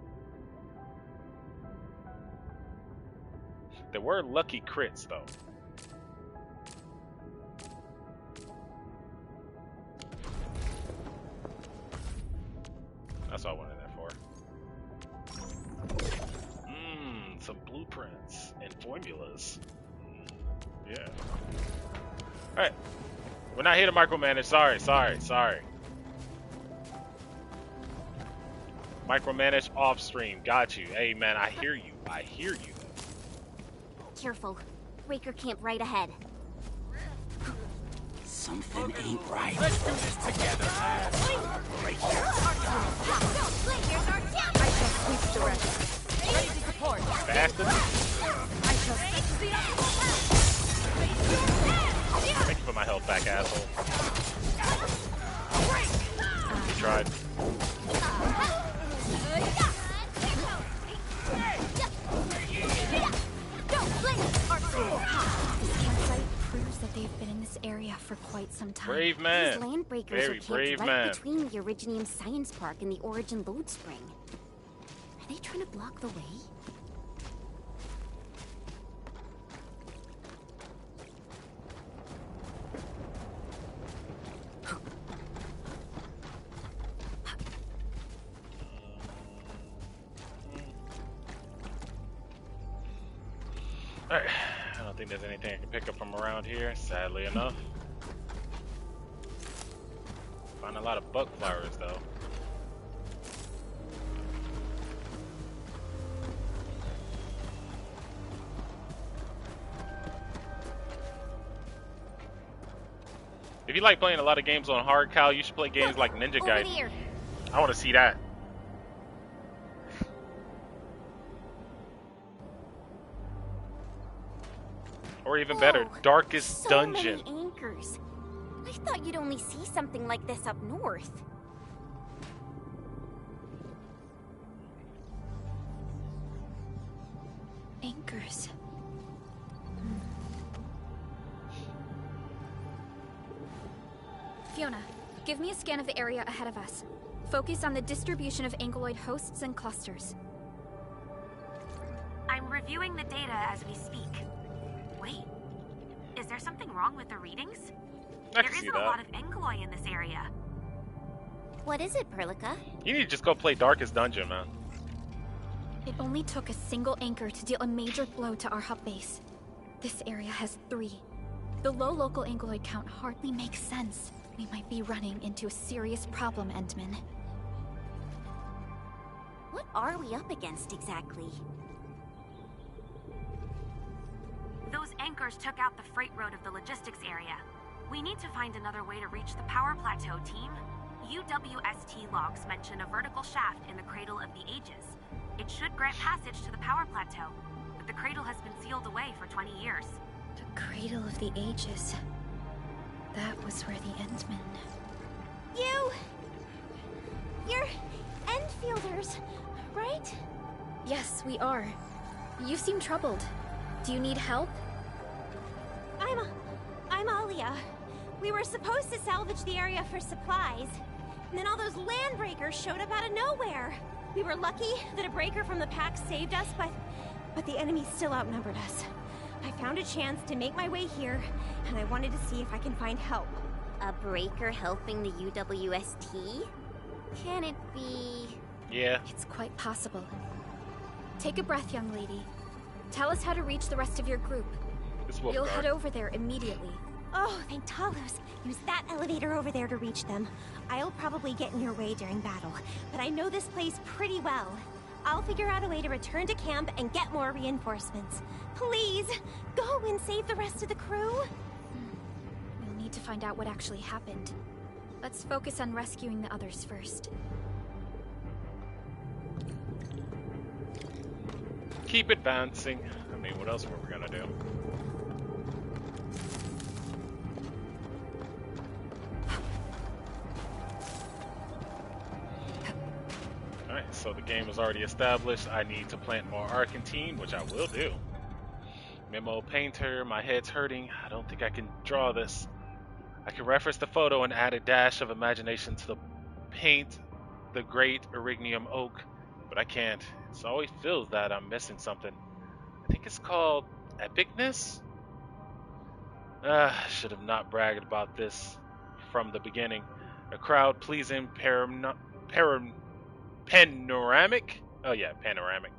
There were lucky crits, though. That's all I wanted that for. Some blueprints and formulas. Yeah. Alright. We're not here to micromanage. Sorry. Micromanage off stream. Got you. Hey, man, I hear you. Careful. Breaker camp right ahead. Something ain't right. Let's do this together, man. Here's our champ! I shall sweep the rest. Ready to support. Bastard. I shall Thank you for my health back, asshole. You tried. That they've been in this area for quite some time. Brave man. These land breakers Very are brave camped man. right between the Originium Science Park and the Origin Load Spring. Are they trying to block the way? Alright. I don't think there's anything I can pick up from around here, sadly enough. Find a lot of bug flowers, though. If you like playing a lot of games on hard, Cal, you should play games like Ninja Gaiden. I want to see that. Or even better, Darkest so Dungeon. Many anchors. I thought you'd only see something like this up north. Anchors. Fiona, give me a scan of the area ahead of us. Focus on the distribution of ankyloid hosts and clusters. I'm reviewing the data as we speak. Wait, is there something wrong with the readings? I There can see isn't that. a lot of ankyloid in this area. What is it, Perlica? You need to just go play Darkest Dungeon, man. It only took a single anchor to deal a major blow to our hub base. This area has 3. The low local ankyloid count hardly makes sense. We might be running into a serious problem, Endman. What are we up against exactly? Those anchors took out the freight road of the logistics area. We need to find another way to reach the power plateau, team. UWST logs mention a vertical shaft in the Cradle of the Ages. It should grant passage to the power plateau, but the cradle has been sealed away for 20 years. The Cradle of the Ages. That was where the Endmen... You're Endfielders, right? Yes, we are. You seem troubled. Do you need help? I'm Alia. We were supposed to salvage the area for supplies, and then all those land breakers showed up out of nowhere. We were lucky that a breaker from the pack saved us, but the enemy still outnumbered us. I found a chance to make my way here, and I wanted to see if I can find help. A breaker helping the UWST? Can it be... Yeah. It's quite possible. Take a breath, young lady. Tell us how to reach the rest of your group. We'll head over there immediately. Oh, thank Talos. Use that elevator over there to reach them. I'll probably get in your way during battle, but I know this place pretty well. I'll figure out a way to return to camp and get more reinforcements. Please, go and save the rest of the crew. We'll need to find out what actually happened. Let's focus on rescuing the others first. Keep advancing. I mean, what else were we gonna do? Alright, so the game is already established. I need to plant more Arknights, which I will do. Memo painter, my head's hurting. I don't think I can draw this. I can reference the photo and add a dash of imagination to the paint, the great Erignium oak, but I can't. It always feels that I'm missing something. I think it's called epicness? I should have not bragged about this from the beginning. A crowd-pleasing panoramic? Oh yeah, panoramic.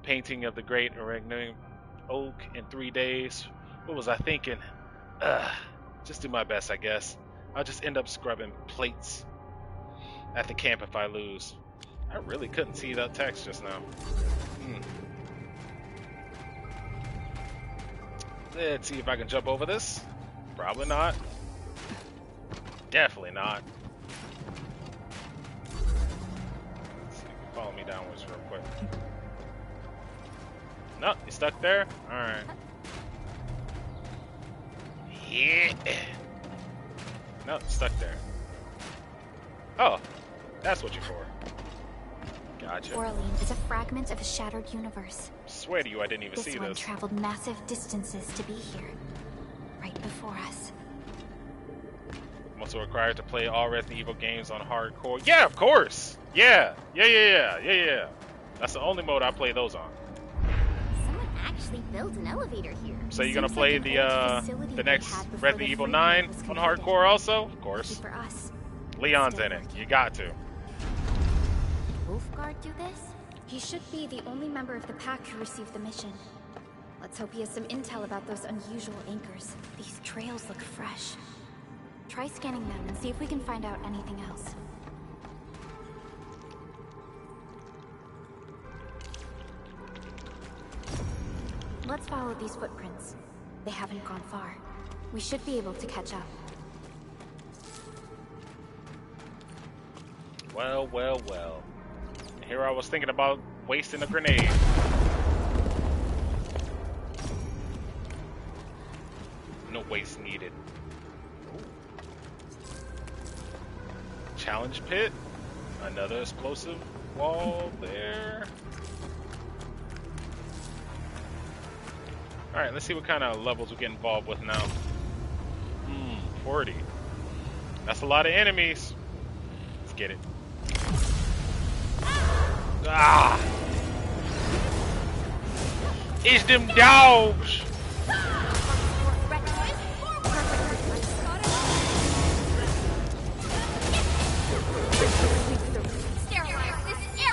Painting of the great Erignium oak in 3 days. What was I thinking? Just do my best, I guess. I'll just end up scrubbing plates at the camp if I lose. I really couldn't see that text just now. Let's see if I can jump over this. Probably not. Definitely not. Let's see. Follow me downwards real quick. No, you stuck there? Alright. Yeah. No, stuck there. Oh, that's what you're for. Gotcha. Orlean is a fragment of a shattered universe. Swear to you, I didn't even see This one this. traveled massive distances to be here, right before us. I'm also required to play all Resident Evil games on hardcore. Yeah, of course. Yeah. That's the only mode I play those on. Someone actually built an elevator here. So you're gonna play the next Resident Evil 9 on hardcore also? Of course. For us. Leon's in it. You got to. Wolfguard do this? He should be the only member of the pack who received the mission. Let's hope he has some intel about those unusual anchors. These trails look fresh. Try scanning them and see if we can find out anything else. Let's follow these footprints. They haven't gone far. We should be able to catch up. Well. Here I was thinking about wasting a grenade. No waste needed. Challenge pit. Another explosive wall there. Alright, let's see what kind of levels we get involved with now. 40. That's a lot of enemies. Let's get it. Ah! It's them dogs!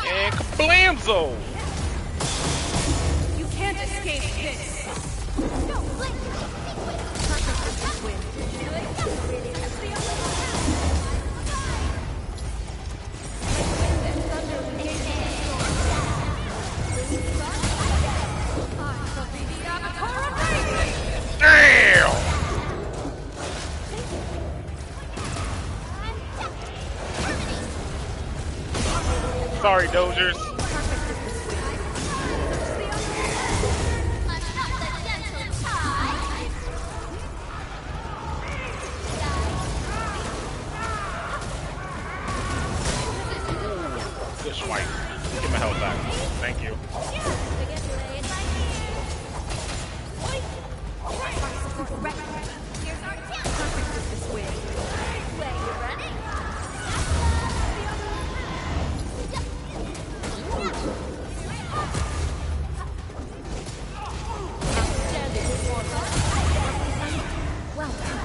And kablamzo! You can't escape this. dozers. Good swipe. Get my health back. Thank you. Well done.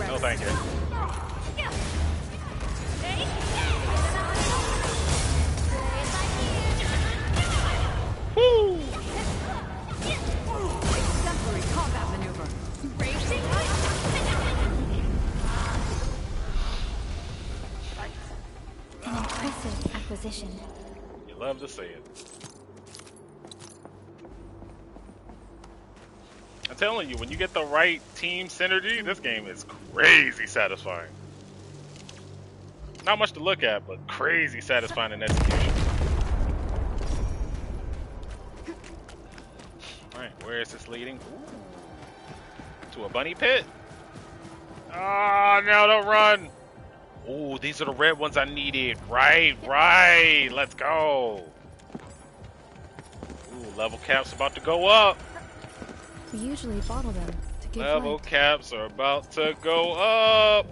No, thank you. Woo! Exemplary combat maneuver. An impressive acquisition. You love to see it. I'm telling you, when you get the right team synergy, this game is crazy satisfying. Not much to look at, but crazy satisfying in execution. Alright, where is this leading? Ooh. To a bunny pit? Oh, no, don't run! Ooh, these are the red ones I needed. Right, right. Let's go. Ooh, level caps about to go up. We usually bottle them to give Level light. caps are about to go up.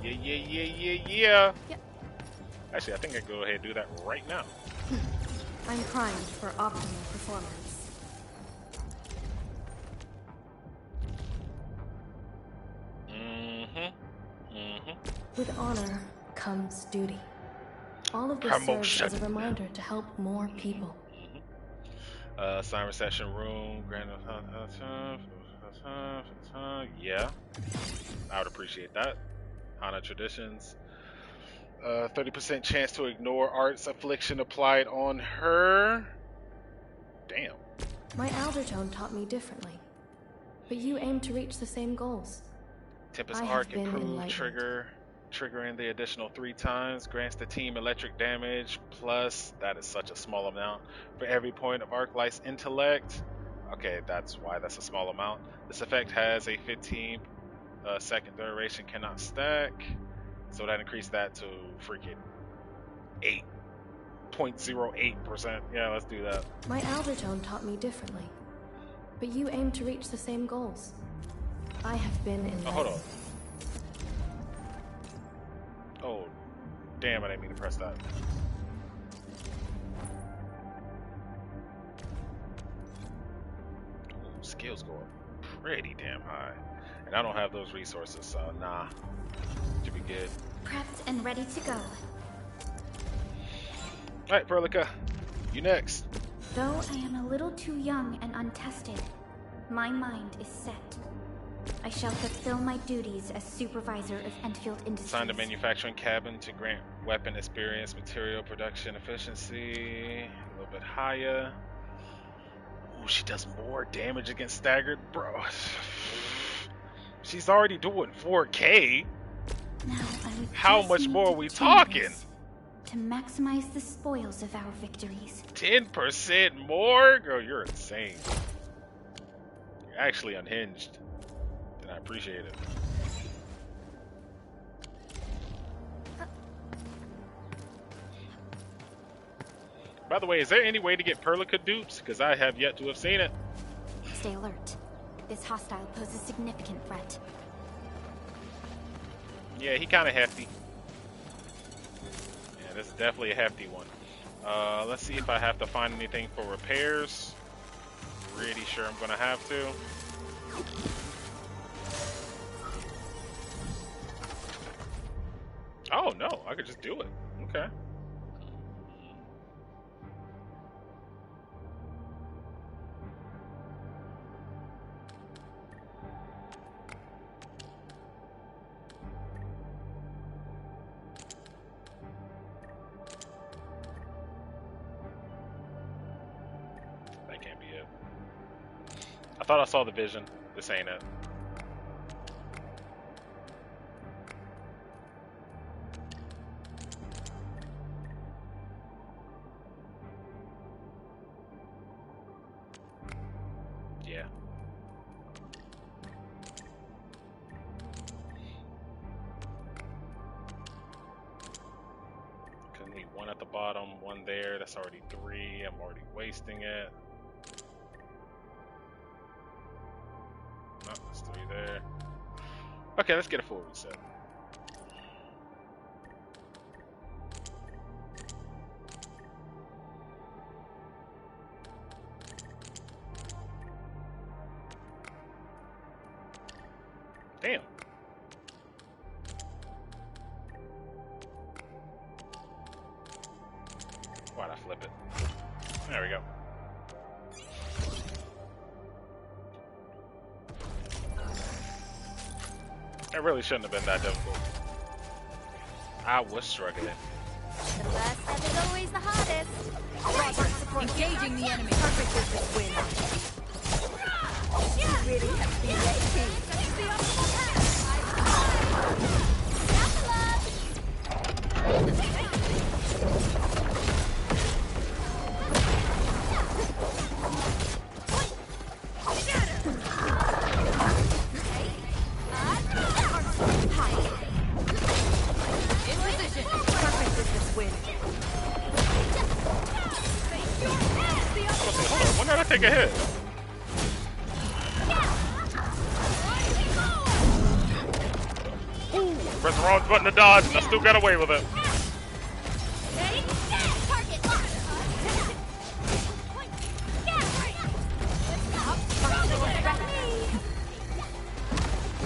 Yeah, yeah, yeah, yeah, yeah. Yep. Actually, I think I can go ahead and do that right now. I'm primed for optimal performance. With honor comes duty. All of this serves as a reminder to help more people. Sign reception room. Grand. Yeah, I would appreciate that. Hana traditions. 30% chance to ignore art's affliction applied on her. Damn. My Aldertone taught me differently, but you aim to reach the same goals. Tempest arc improved triggering the additional 3 times, grants the team electric damage, plus, that is such a small amount, for every point of Arknight's intellect. Okay, that's why that's a small amount. This effect has a 15 second duration, cannot stack, so that increased that to freaking 8.08%. Yeah, let's do that. My Aldertone taught me differently, but you aim to reach the same goals. I have been in. Oh, hold on. Oh, damn, I didn't mean to press that. Ooh, skills go up pretty damn high. And I don't have those resources, so nah. Should be good. Prepped and ready to go. Alright, Perlica, you next. Though I am a little too young and untested, my mind is set. I shall fulfill my duties as supervisor of Endfield Industries. Assign the manufacturing cabin to grant weapon experience, material production efficiency a little bit higher. Ooh, she does more damage against staggered, bro. She's already doing 4K. Now I would How just much need more to are we tune talking? this to maximize the spoils of our victories. 10% more? Girl, you're insane. You're actually unhinged. And I appreciate it. By the way, is there any way to get Perlica dupes? Because I have yet to have seen it. Stay alert. This hostile poses significant threat. Yeah, he kind of hefty. Yeah, this is definitely a hefty one. Let's see if I have to find anything for repairs. Pretty sure I'm gonna have to. Oh no, I could just do it. Okay. I thought I saw the vision. This ain't it. Yeah. Couldn't leave one at the bottom, one there. That's already 3. I'm already wasting it. No, there's 3 there. Okay, let's get a full reset. Damn. Why'd I flip it? There we go. It really shouldn't have been that difficult. I was struggling. The last step is always the hardest. Engaging the enemy. Perfect with this win. You really have been waiting. When did I take a hit? Ooh, press the wrong button to dodge and I still got away with it.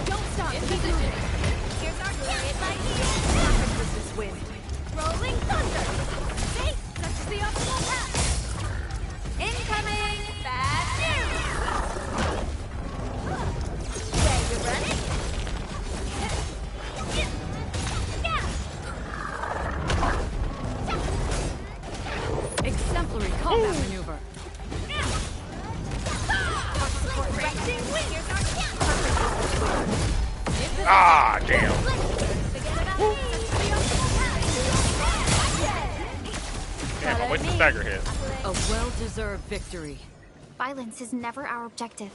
Don't stop. Keep moving. Here's our chariot light. Perfect with this win. Rolling thunder. See? That's the optimal path. Incoming! Bad news! Yeah, you ready? Exemplary combat maneuver. Ah, damn. Damn, I wasted stagger hit. A well-deserved victory. Violence is never our objective.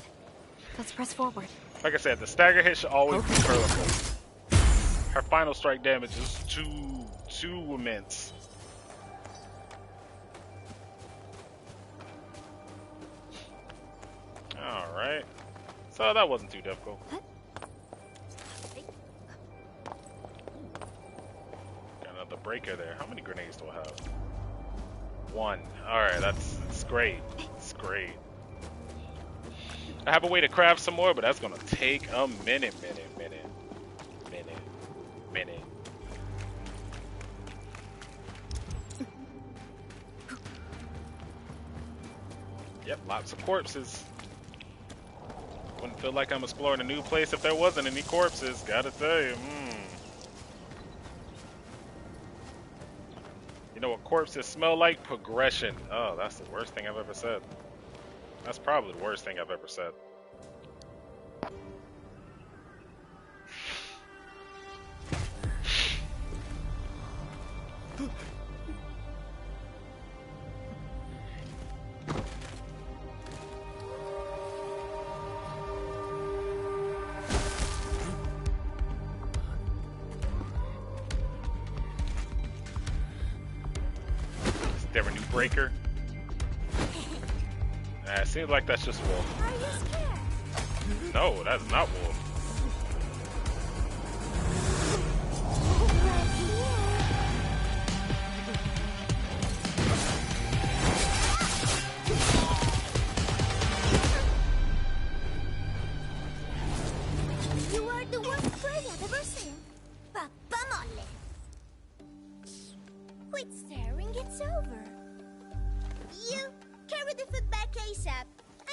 Let's press forward. Like I said, the stagger hit should always be critical. Her final strike damage is too immense. Alright. So that wasn't too difficult. Got another breaker there. How many grenades do I have? 1. Alright, that's great. It's great. I have a way to craft some more, but that's gonna take a minute. Yep, lots of corpses. Wouldn't feel like I'm exploring a new place if there wasn't any corpses, gotta tell you. You know what corpses smell like? Progression. Oh, that's the worst thing I've ever said. That's probably the worst thing I've ever said. Is there a new breaker? It seems like that's just Wolf. Are you scared? No, that's not Wolf. You are the worst prey I've ever seen. Papa mole. Quit staring, it's over. You carry the food back ASAP.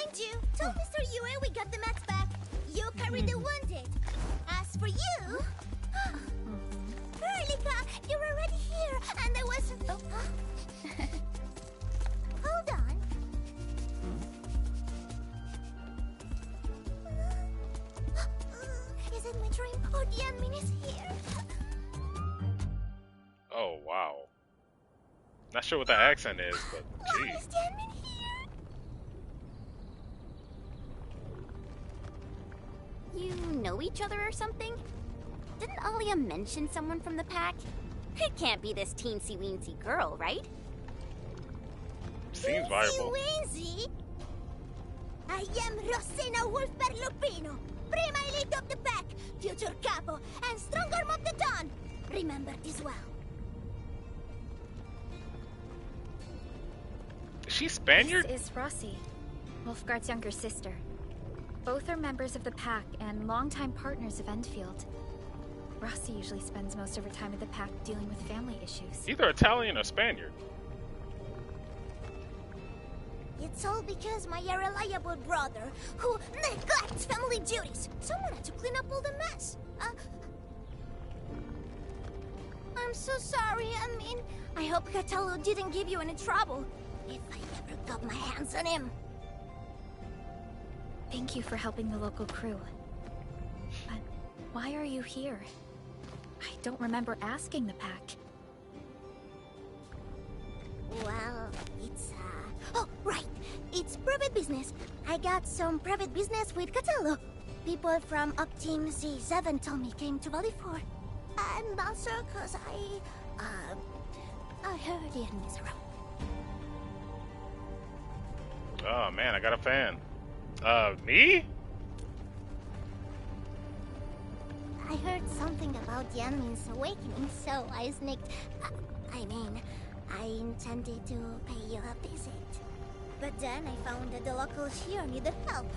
And you, tell Mr. Yue we got the mats back. You carry the wounded. As for you... Erlika, you're already here, and I wasn't... Oh. Hold on. Oh, wow. Not sure what that accent is, but Why gee. is the admin here? You know each other or something? Didn't Alia mention someone from the pack? It can't be this teensy-weensy girl, right? Seems viable. Teensy-weensy? I am Rosina Wolfberg Lupino, Prima Elite of the Pack, future capo, and strong arm of the dawn. Remember this well. Is she Spaniard? This is Rossi, Wolfgard's younger sister. Both are members of the Pack and longtime partners of Endfield. Rossi usually spends most of her time at the Pack dealing with family issues. Either Italian or Spaniard. It's all because my irreliable brother, who neglects family duties. Someone had to clean up all the mess. I'm so sorry, I hope Cataldo didn't give you any trouble. If I ever got my hands on him. Thank you for helping the local crew. But why are you here? I don't remember asking the Pack. Well, it's, oh, right. It's private business. I got some private business with Cataldo. People from Up Team Z7 told me came to Valley 4. I'm not sure cause I heard the enemies around. Oh man, I got a fan. Me? I heard something about the enemy's awakening, so I sneaked. I intended to pay you a visit. But then I found that the locals here needed help.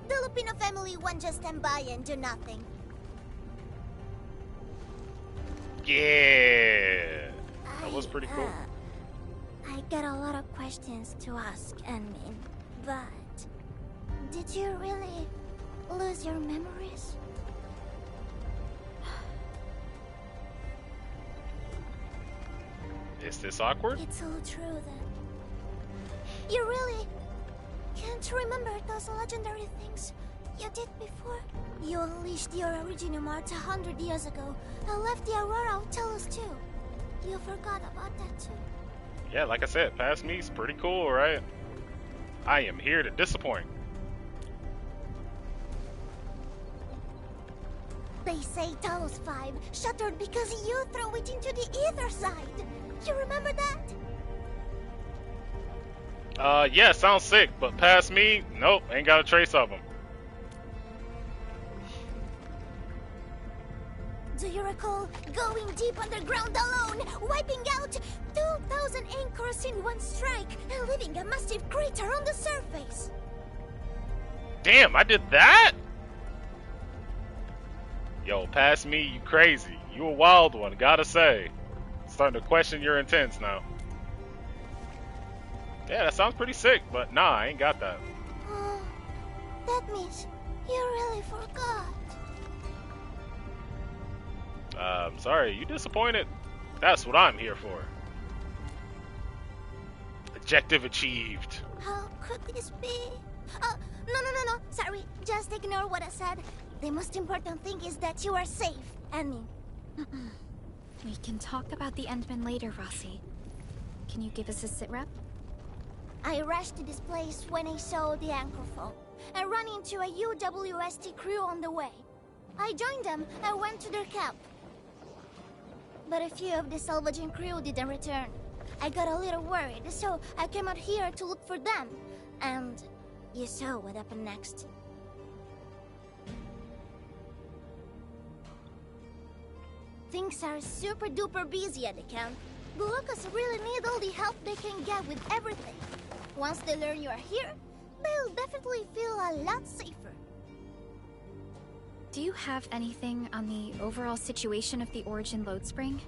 The Lupino family won't just stand by and do nothing. Yeah. That was pretty cool. I got a lot of questions to ask, Enmin, but did you really lose your memories? Is this awkward? It's all true then. You really can't remember those legendary things you did before? You unleashed your Originium Art 100 years ago and left the Aurora Tellus too. You forgot about that too. Yeah, like I said, past me's pretty cool, right? I am here to disappoint. They say Talos 5 shattered because you threw it into the ether side. You remember that? Yeah, sounds sick, but past me, nope, ain't got a trace of them. Do you recall going deep underground alone, wiping out 2,000 anchors in one strike, and leaving a massive crater on the surface? Damn, I did that? Yo, past me, you crazy. You a wild one, gotta say. Starting to question your intents now. Yeah, that sounds pretty sick, but nah, I ain't got that. Oh, that means you really forgot. I'm sorry, you disappointed. That's what I'm here for. Objective achieved. How could this be? Oh, no. Sorry, just ignore what I said. The most important thing is that you are safe, Annie. We can talk about the Endmen later, Rossi. Can you give us a sitrep? I rushed to this place when I saw the anchor fall. I ran into a UWST crew on the way. I joined them and went to their camp. But a few of the salvaging crew didn't return. I got a little worried, so I came out here to look for them. And you saw what happened next. Things are super duper busy at the camp. The locals really need all the help they can get with everything. Once they learn you are here, they'll definitely feel a lot safer. Do you have anything on the overall situation of the Origin load spring?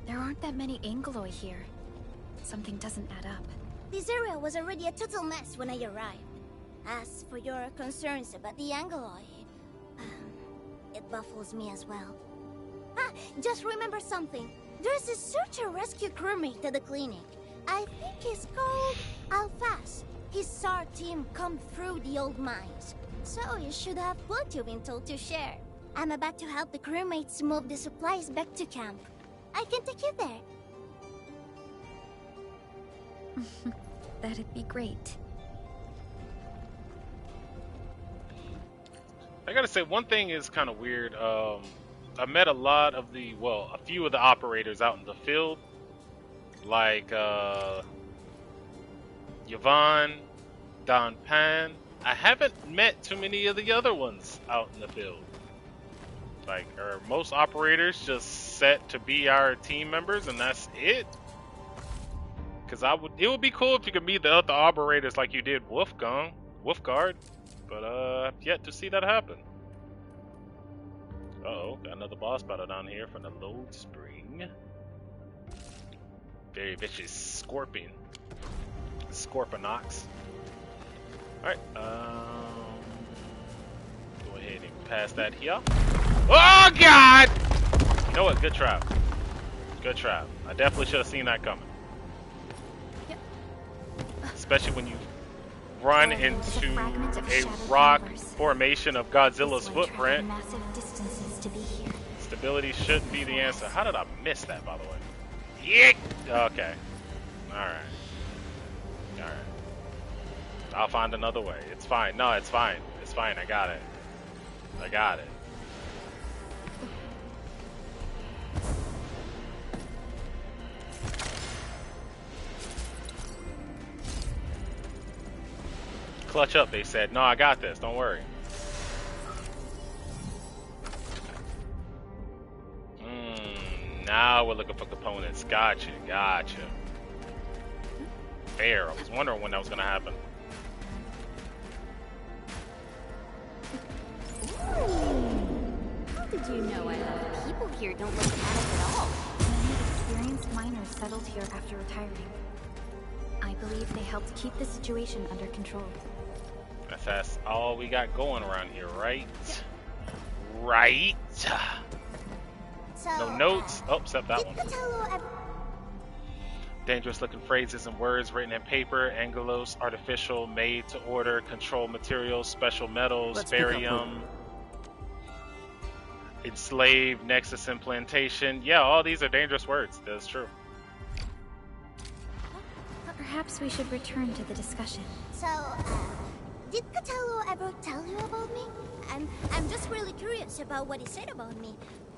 There aren't that many Angloi here. Something doesn't add up. This area was already a total mess when I arrived. As for your concerns about the Angloi, it baffles me as well. Just remember something. There's a search and rescue crewmate at the clinic. I think he's called Alphas. His SAR team combed through the old mines, so you should have plenty of intel to share. I'm about to help the crewmates move the supplies back to camp. I can take you there. That'd be great. I gotta say, one thing is kind of weird. I met a lot of a few of the operators out in the field, like Yvonne, Don Pan. I haven't met too many of the other ones out in the field. Like, are most operators just set to be our team members and that's it? Because it would be cool if you could meet the other operators like you did Wolfguard, but I've yet to see that happen. Uh-oh, got another boss battle down here from the load spring. Very vicious Scorpion. Scorpionox. Alright, go ahead and pass that here. Oh god! You know what? Good trap. Good trap. I definitely should have seen that coming. Yep. Especially when you run into a rock formation of Godzilla's footprint. Massive distances to be here. Stability shouldn't be the answer. How did I miss that, by the way? Yeah. Okay. Alright. Alright. I'll find another way. It's fine. No, it's fine. It's fine. I got it. I got it. Clutch up, they said. No, I got this. Don't worry. Now we're looking for components. Gotcha, gotcha. Fair. I was wondering when that was going to happen. How did you know I love people here don't look panicked at all? Many experienced miners settled here after retiring. I believe they helped keep the situation under control. That's all we got going around here, right? Right? So, no notes. Oh, except that one. Dangerous looking phrases and words written in paper, angulos, artificial, made to order, control materials, special metals, barium, enslaved, nexus implantation. Yeah, all these are dangerous words. That's true. Perhaps we should return to the discussion. So, did Catello ever tell you about me? I'm just really curious about what he said about me.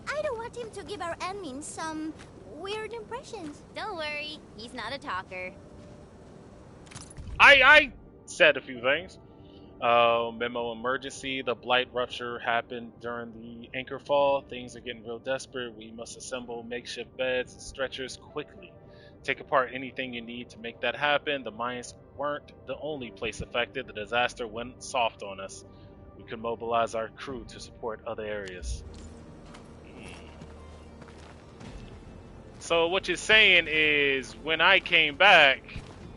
I don't want him to give our admins some weird impressions. Don't worry, he's not a talker. I said a few things. Memo emergency. The blight rupture happened during the anchor fall. Things are getting real desperate. We must assemble makeshift beds and stretchers quickly. Take apart anything you need to make that happen. The mines weren't the only place affected. The disaster went soft on us. We could mobilize our crew to support other areas. So what you're saying is, when I came back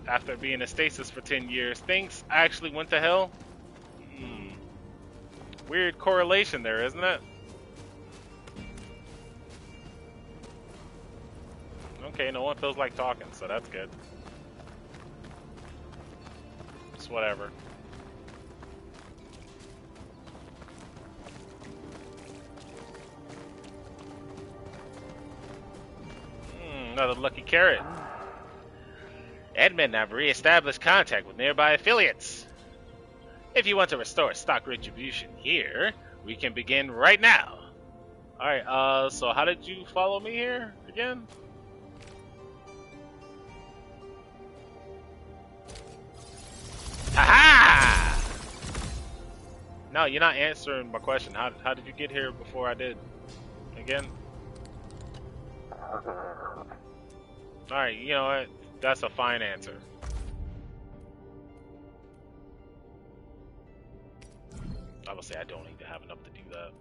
after being in stasis for 10 years, things actually went to hell? Weird correlation there, isn't it? Okay, no one feels like talking, so that's good. It's whatever. Another lucky carrot. Admin have re-established contact with nearby affiliates. If you want to restore stock retribution here, we can begin right now. Alright, so how did you follow me here again? Ha-ha! No, you're not answering my question. How did you get here before I did? Again? Alright, you know what? That's a fine answer. I would say I don't even have enough to do that.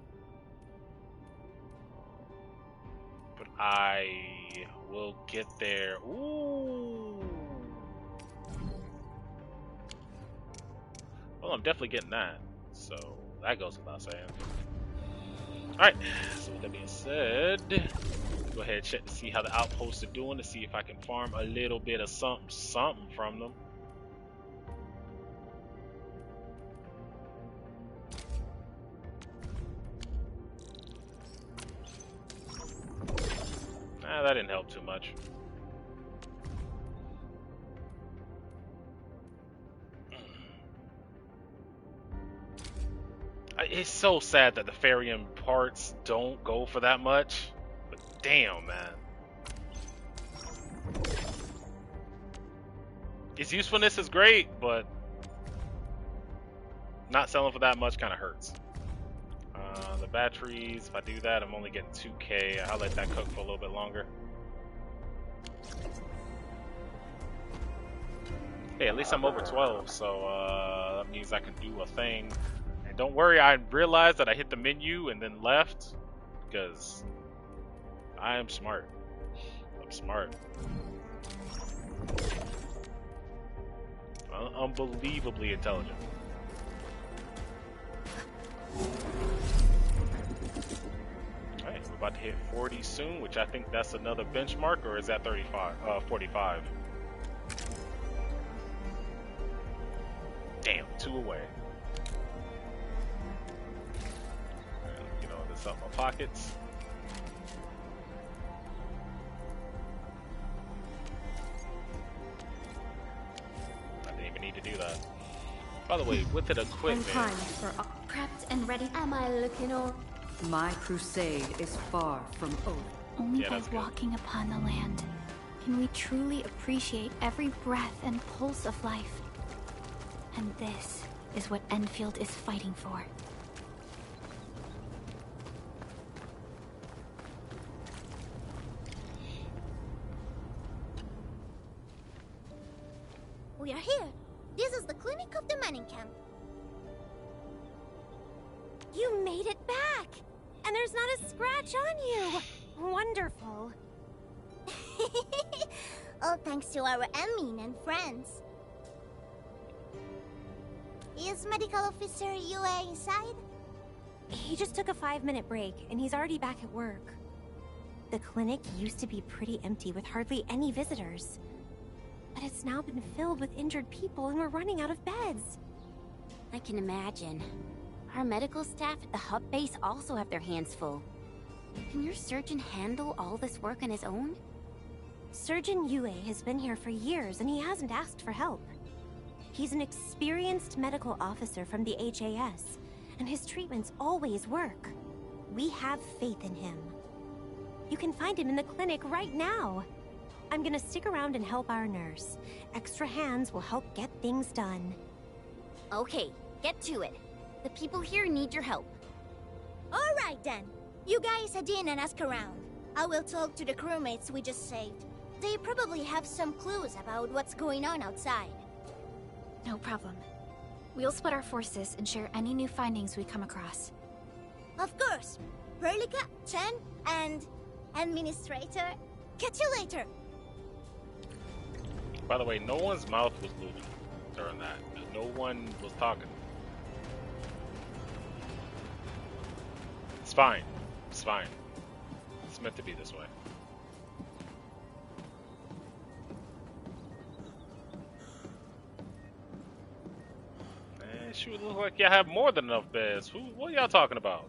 But I will get there. Ooh. Well, I'm definitely getting that. So that goes without saying. Alright, so with that being said, go ahead and check to see how the outposts are doing, to see if I can farm a little bit of something from them. That didn't help too much. It's so sad that the Farian parts don't go for that much. But damn, man. Its usefulness is great, but not selling for that much kind of hurts. The batteries, if I do that, I'm only getting 2K. I'll let that cook for a little bit longer. Hey, at least I'm over 12, so that means I can do a thing. And don't worry, I realized that I hit the menu and then left, because I am smart. I'm smart. Unbelievably intelligent. Alright, we're about to hit 40 soon, which I think that's another benchmark, or is that 45? Damn, 2 away. Get all this out my pockets. I didn't even need to do that. By the way, with it equipped, I'm primed for Prepped and ready. Am I looking all? My crusade is far from over. Only Yeah, by that's good. walking upon the land can we truly appreciate every breath and pulse of life. And this is what Endfield is fighting for. We are here. This is the clinic of the mining camp. You made it back! And there's not a scratch on you! Wonderful. All thanks to our admin and friends. Is Medical Officer Yue inside? He just took a 5-minute break, and he's already back at work. The clinic used to be pretty empty with hardly any visitors. But it's now been filled with injured people, and we're running out of beds. I can imagine. Our medical staff at the hub base also have their hands full. Can your surgeon handle all this work on his own? Surgeon Yue has been here for years, and he hasn't asked for help. He's an experienced medical officer from the HAS, and his treatments always work. We have faith in him. You can find him in the clinic right now. I'm gonna stick around and help our nurse. Extra hands will help get things done. Okay, get to it. The people here need your help. All right then. You guys head in and ask around. I will talk to the crewmates we just saved. They probably have some clues about what's going on outside. No problem. We'll split our forces and share any new findings we come across. Of course. Perlica, Chen, and Administrator. Catch you later. By the way, no one's mouth was moving during that. No one was talking. It's fine. It's fine. It's meant to be this way. Man, shoot, it looks like y'all have more than enough beds. What y'all talking about?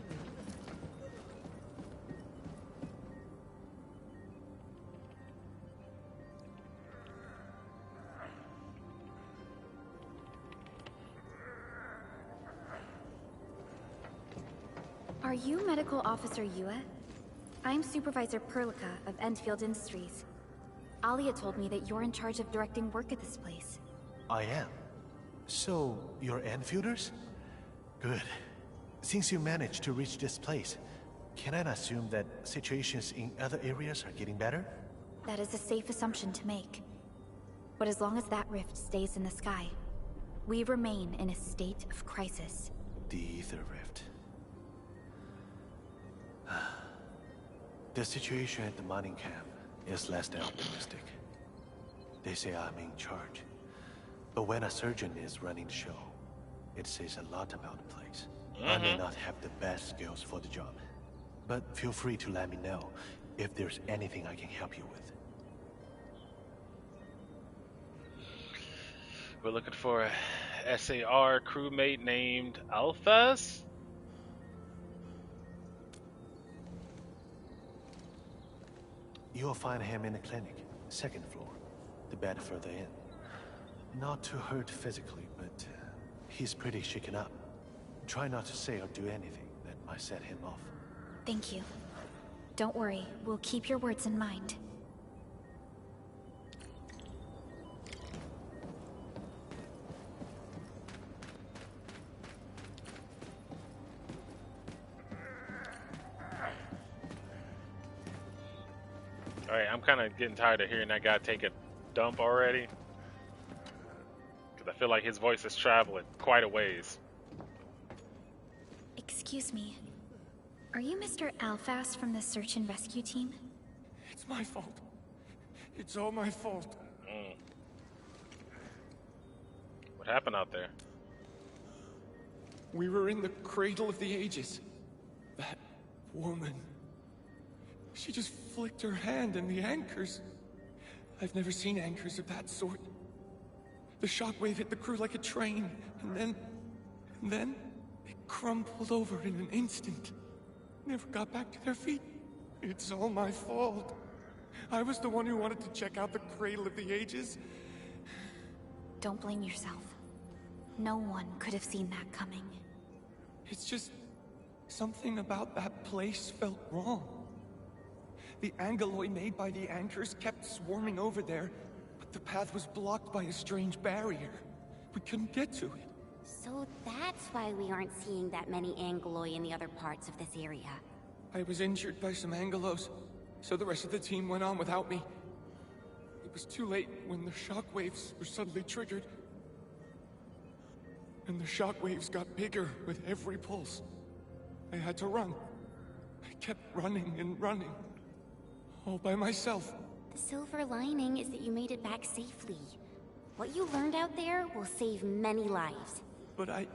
Are you Medical Officer Yue? I'm Supervisor Perlica of Endfield Industries. Alia told me that you're in charge of directing work at this place. I am. So, you're Enfielders? Good. Since you managed to reach this place, can I assume that situations in other areas are getting better? That is a safe assumption to make. But as long as that rift stays in the sky, we remain in a state of crisis. The Ether Rift. The situation at the mining camp is less than optimistic. They say I'm in charge. But when a surgeon is running the show, it says a lot about the place. I may not have the best skills for the job, but feel free to let me know if there's anything I can help you with. We're looking for a SAR crewmate named Alphas. You'll find him in the clinic, second floor, the bed further in. Not to hurt physically, but he's pretty shaken up. Try not to say or do anything that might set him off. Thank you. Don't worry, we'll keep your words in mind. Alright, I'm kind of getting tired of hearing that guy take a dump already. Because I feel like his voice is traveling quite a ways. Excuse me. Are you Mr. Alfast from the search and rescue team? It's my fault. It's all my fault. What happened out there? We were in the cradle of the ages. That woman. She just flicked her hand and the anchors. I've never seen anchors of that sort. The shockwave hit the crew like a train, and then they crumpled over in an instant. Never got back to their feet. It's all my fault. I was the one who wanted to check out the cradle of the ages. Don't blame yourself. No one could have seen that coming. It's just something about that place felt wrong. The angeloi made by the anchors kept swarming over there, but the path was blocked by a strange barrier. We couldn't get to it. So that's why we aren't seeing that many angeloi in the other parts of this area. I was injured by some angelos, so the rest of the team went on without me. It was too late when the shockwaves were suddenly triggered. And the shockwaves got bigger with every pulse. I had to run. I kept running and running. All by myself. The silver lining is that you made it back safely. What you learned out there will save many lives. But I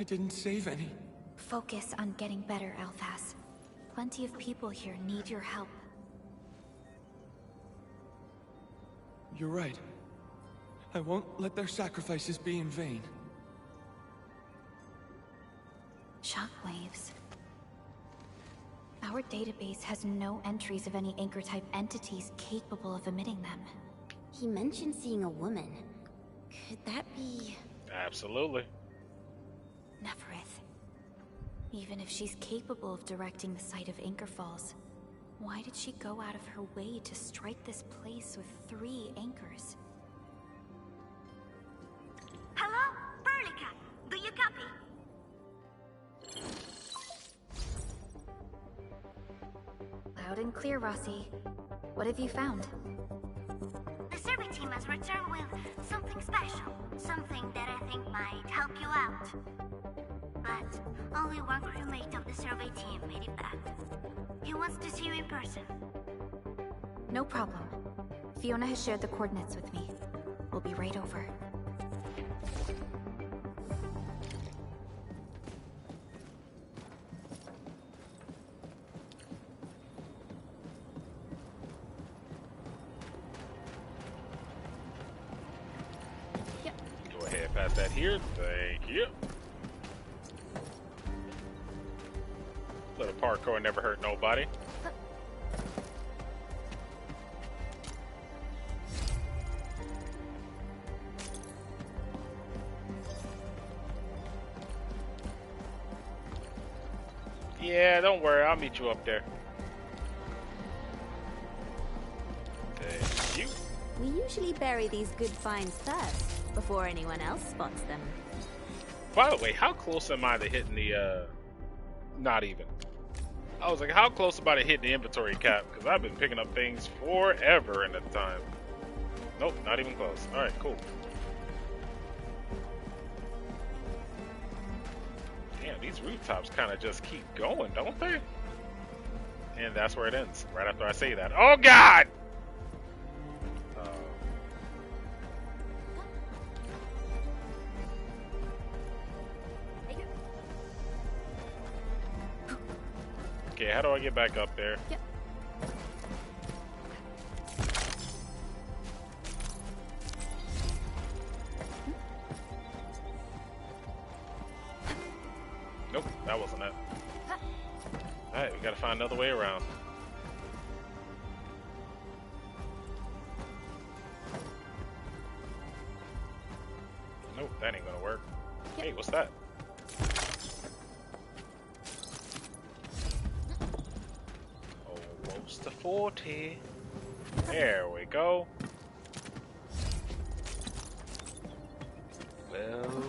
didn't save any. Focus on getting better, Alphas. Plenty of people here need your help. You're right. I won't let their sacrifices be in vain. Shockwaves. Our database has no entries of any anchor-type entities capable of emitting them. He mentioned seeing a woman. Could that be... Absolutely. Neferith. Even if she's capable of directing the site of Anchor Falls, why did she go out of her way to strike this place with 3 anchors? Hello? Berlica, do you copy? Loud and clear, Rossi. What have you found? The survey team has returned with something special. Something that I think might help you out. But only one crewmate of the survey team made it back. He wants to see you in person. No problem. Fiona has shared the coordinates with me. We'll be right over. Go ahead, pass that here. Thank you. Little parkour never hurt nobody. Yeah, don't worry, I'll meet you up there. Thank you. We usually bury these good finds first, before anyone else spots them. By the way, how close am I to hitting the, not even. I was like, how close am I to hitting the inventory cap? Because I've been picking up things forever in that time. Nope, not even close. Alright, cool. Damn, these rooftops kind of just keep going, don't they? And that's where it ends, right after I say that. Oh, God! Okay, how do I get back up there? Yep. Nope, that wasn't it. Alright, we gotta find another way around. That ain't gonna work. Yep. Hey, what's that? Almost to 40. There we go. Well.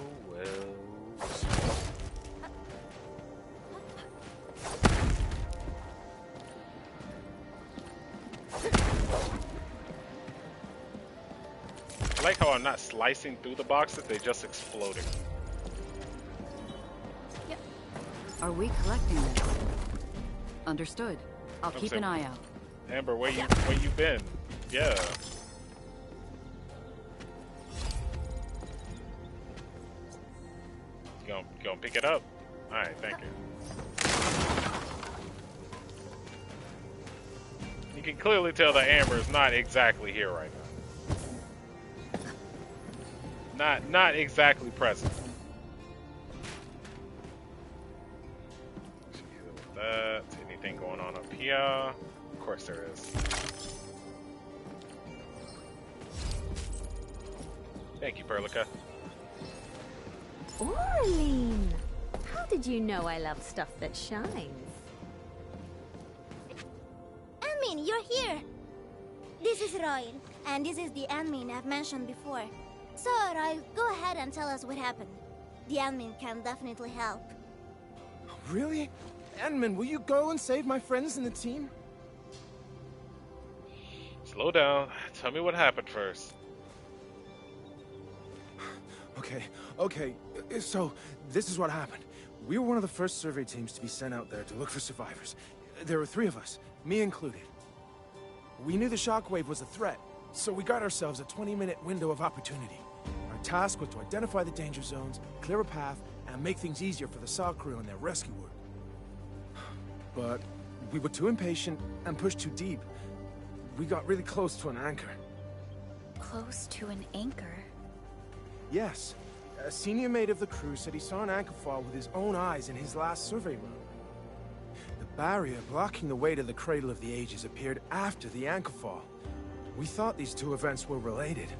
I like how I'm not slicing through the boxes, they're just exploding. Yep. Are we collecting this? Understood. I'll keep an eye out. Amber, where you been? Yeah. You gonna pick it up? Alright, thank you. You can clearly tell that Amber is not exactly here right now. Not exactly present. With that, anything going on up here? Of course there is. Thank you, Perlica. Orlean! How did you know I love stuff that shines? Admin, you're here! This is Royal, and this is the admin I've mentioned before. So, Royal, go ahead and tell us what happened. The admin can definitely help. Really? Admin, will you go and save my friends in the team? Slow down. Tell me what happened first. Okay. So, this is what happened. We were one of the first survey teams to be sent out there to look for survivors. There were 3 of us, me included. We knew the shockwave was a threat, so we got ourselves a 20-minute window of opportunity. Our task was to identify the danger zones, clear a path, and make things easier for the SAW crew and their rescue work. But we were too impatient and pushed too deep. We got really close to an anchor. Close to an anchor? Yes. A senior mate of the crew said he saw an anchor fall with his own eyes in his last survey run. The barrier blocking the way to the Cradle of the Ages appeared after the anchor fall. We thought these 2 events were related.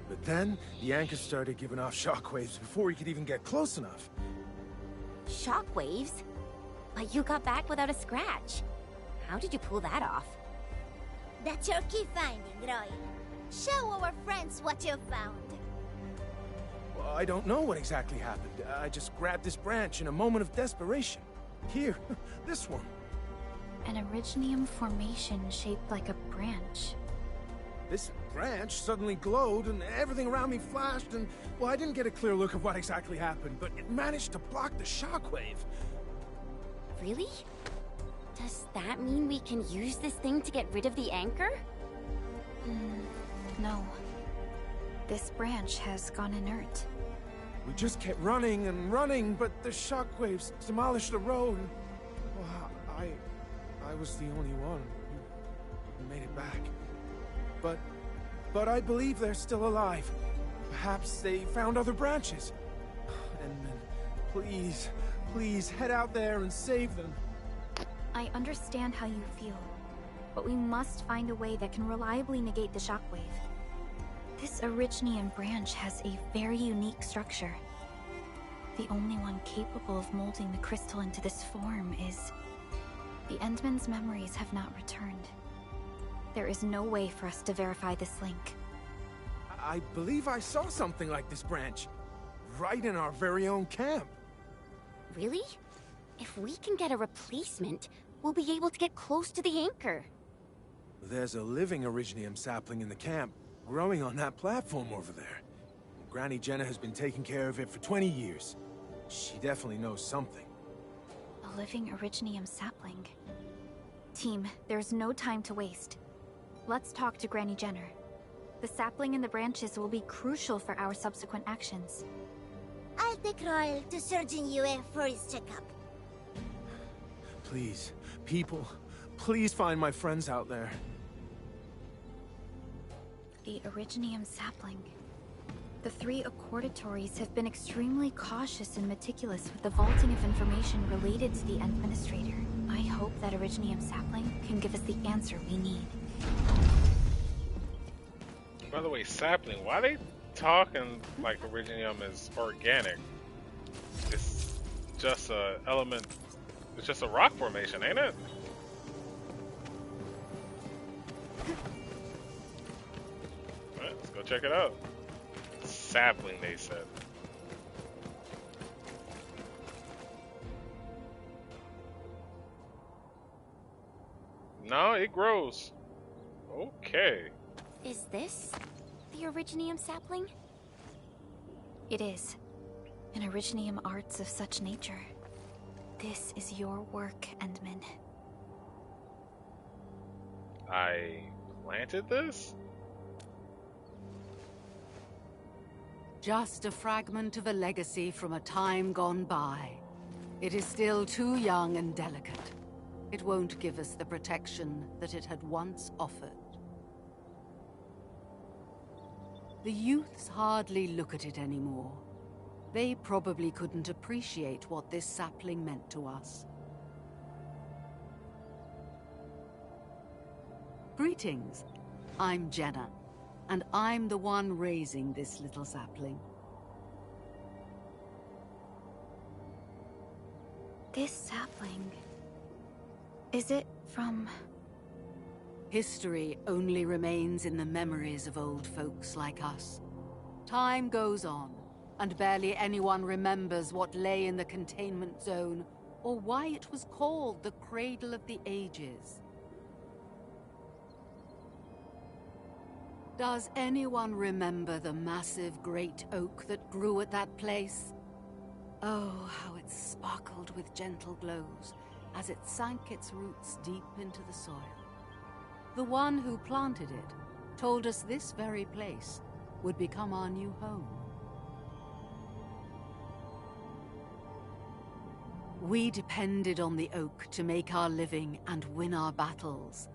But then, the anchor started giving off shockwaves before we could even get close enough. Shockwaves? But you got back without a scratch. How did you pull that off? That's your key finding, Roy. Show our friends what you found. Well, I don't know what exactly happened. I just grabbed this branch in a moment of desperation. Here, this one. An Originium formation shaped like a branch. This branch suddenly glowed and everything around me flashed and, well, I didn't get a clear look of what exactly happened, but it managed to block the shockwave. Really? Does that mean we can use this thing to get rid of the anchor? No. This branch has gone inert. We just kept running and running, but the shockwaves demolished the road. Well, I was the only one who made it back. But I believe they're still alive. Perhaps they found other branches. And please head out there and save them. I understand how you feel, but we must find a way that can reliably negate the shockwave. This Originium branch has a very unique structure. The only one capable of molding the crystal into this form is... The Endman's memories have not returned. There is no way for us to verify this link. I believe I saw something like this branch. Right in our very own camp. Really? If we can get a replacement, we'll be able to get close to the anchor. There's a living Originium sapling in the camp, growing on that platform over there. Granny Jenna has been taking care of it for 20 years. She definitely knows something. A living Originium sapling. Team, there's no time to waste. Let's talk to Granny Jenner. The sapling in the branches will be crucial for our subsequent actions. I'll take Royal to Surgeon Yue for his checkup. Please, people, please find my friends out there. The Originium sapling. The 3 Accordatories have been extremely cautious and meticulous with the vaulting of information related to the Administrator. I hope that Originium sapling can give us the answer we need. By the way, sapling, why they talking like Originium is organic. It's just a element. It's just a rock formation, ain't it? Alright, let's go check it out. Sapling, they said. No, it grows. Okay. Is this the Originium sapling? It is. An Originium arts of such nature. This is your work, Endman. I planted this? Just a fragment of a legacy from a time gone by. It is still too young and delicate. It won't give us the protection that it had once offered. The youths hardly look at it anymore. They probably couldn't appreciate what this sapling meant to us. Greetings. I'm Jenna, and I'm the one raising this little sapling. This sapling... is it from... History only remains in the memories of old folks like us. Time goes on, and barely anyone remembers what lay in the containment zone, or why it was called the Cradle of the Ages. Does anyone remember the massive great oak that grew at that place? Oh, how it sparkled with gentle glows as it sank its roots deep into the soil. The one who planted it told us this very place would become our new home. We depended on the oak to make our living and win our battles.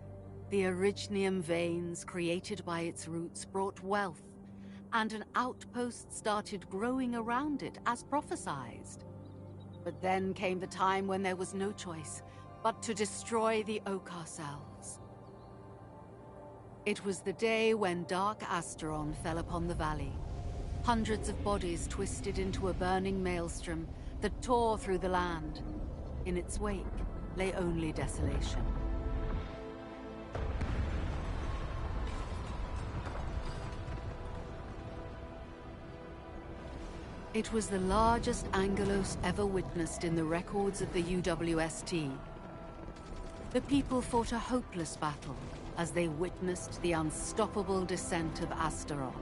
The Originium veins created by its roots brought wealth, and an outpost started growing around it as prophesied. But then came the time when there was no choice but to destroy the oak ourselves. It was the day when Dark Asteron fell upon the valley. Hundreds of bodies twisted into a burning maelstrom that tore through the land. In its wake lay only desolation. It was the largest Angelos ever witnessed in the records of the UWST. The people fought a hopeless battle as they witnessed the unstoppable descent of Asteron.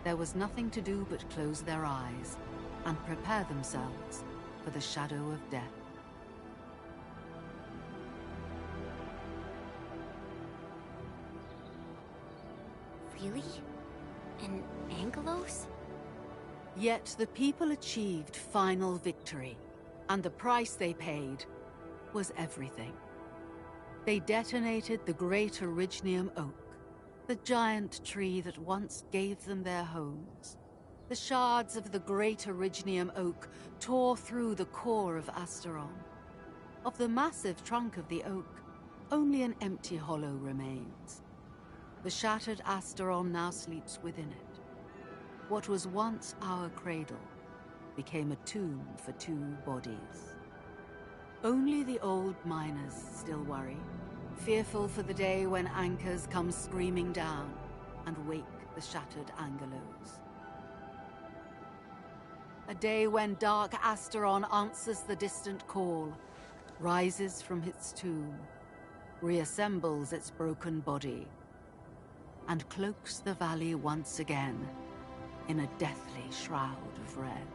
There was nothing to do but close their eyes and prepare themselves for the shadow of death. Really? An Angelos? Yet the people achieved final victory, and the price they paid was everything. They detonated the great Originium oak, the giant tree that once gave them their homes. The shards of the great Originium oak tore through the core of Asteron. Of the massive trunk of the oak, only an empty hollow remains. The shattered Asteron now sleeps within it. What was once our cradle became a tomb for two bodies. Only the old miners still worry, fearful for the day when anchors come screaming down and wake the shattered Angelos. A day when Dark Asteron answers the distant call, rises from its tomb, reassembles its broken body, and cloaks the valley once again in a deathly shroud of red.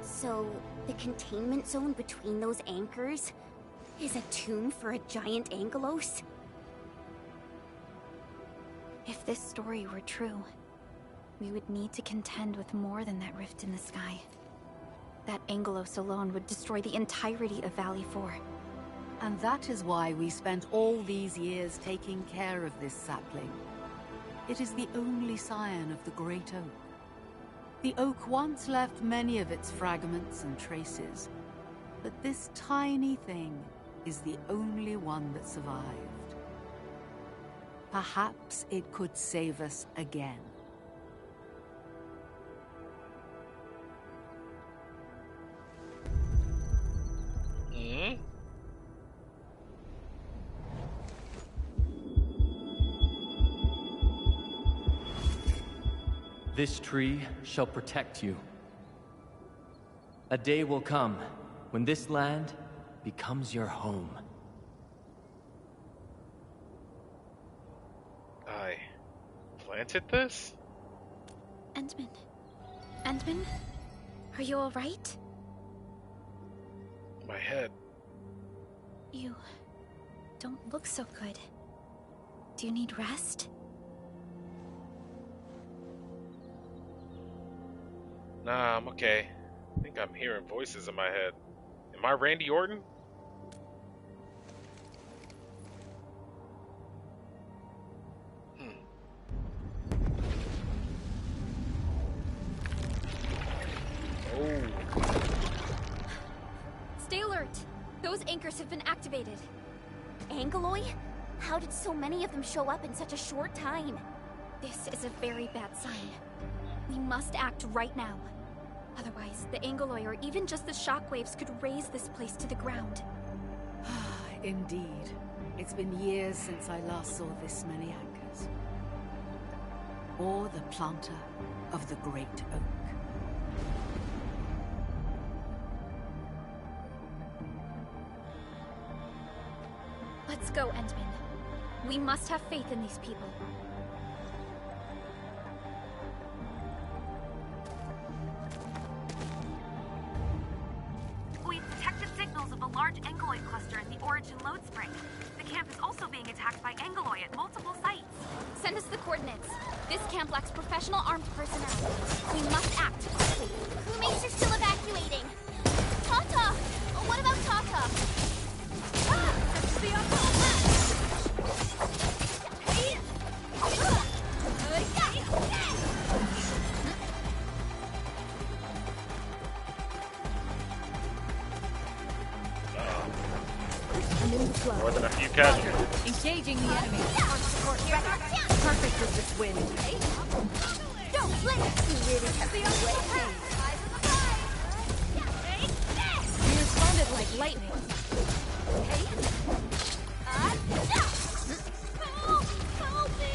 So, the containment zone between those anchors is a tomb for a giant Angelos? If this story were true, we would need to contend with more than that rift in the sky. That Angelos alone would destroy the entirety of Valley 4. And that is why we spent all these years taking care of this sapling. It is the only scion of the Great Oak. The oak once left many of its fragments and traces, but this tiny thing is the only one that survived. Perhaps it could save us again. Hmm? This tree shall protect you. A day will come when this land becomes your home. I planted this? Endman. Endman? Are you alright? My head. You don't look so good. Do you need rest? Nah, I'm okay. I think I'm hearing voices in my head. Am I Randy Orton? Stay alert. Those anchors have been activated. Angeloy? How did so many of them show up in such a short time? This is a very bad sign. We must act right now. Otherwise, the Angeloy or even just the shockwaves could raze this place to the ground. Indeed. It's been years since I last saw this many anchors. Or the planter of the Great Oak. Let's go, Endman. We must have faith in these people. We've detected signals of a large Angeloid cluster in the Origin Load Spring. The camp is also being attacked by Angeloy at multiple sites. Send us the coordinates. This camp lacks professional armed personnel. We must act quickly. Crewmates are still evacuating. Tata! What about Tata? That's the uphill path. More than a few casualties. Engaging the enemy. Perfect with this wind. Don't let you really have the We responded like lightning. Help me!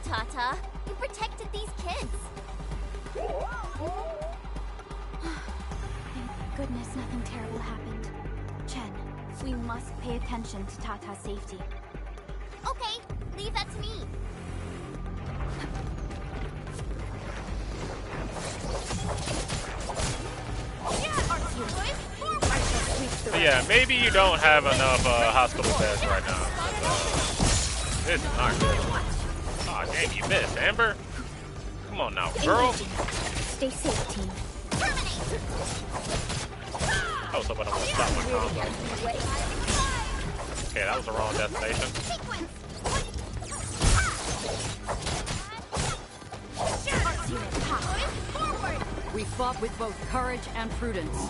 Tata. You protected these kids. Thank goodness nothing terrible happened. Chen, we must pay attention to Tata's safety. Okay, leave that to me. Yeah, maybe you don't have enough hospital beds right now. This is not good. Aw, dang, you missed, Amber. Come on now, girl. Stay safe, team. I was hoping I would stop my combo. Okay, that was the wrong destination. We fought with both courage and prudence.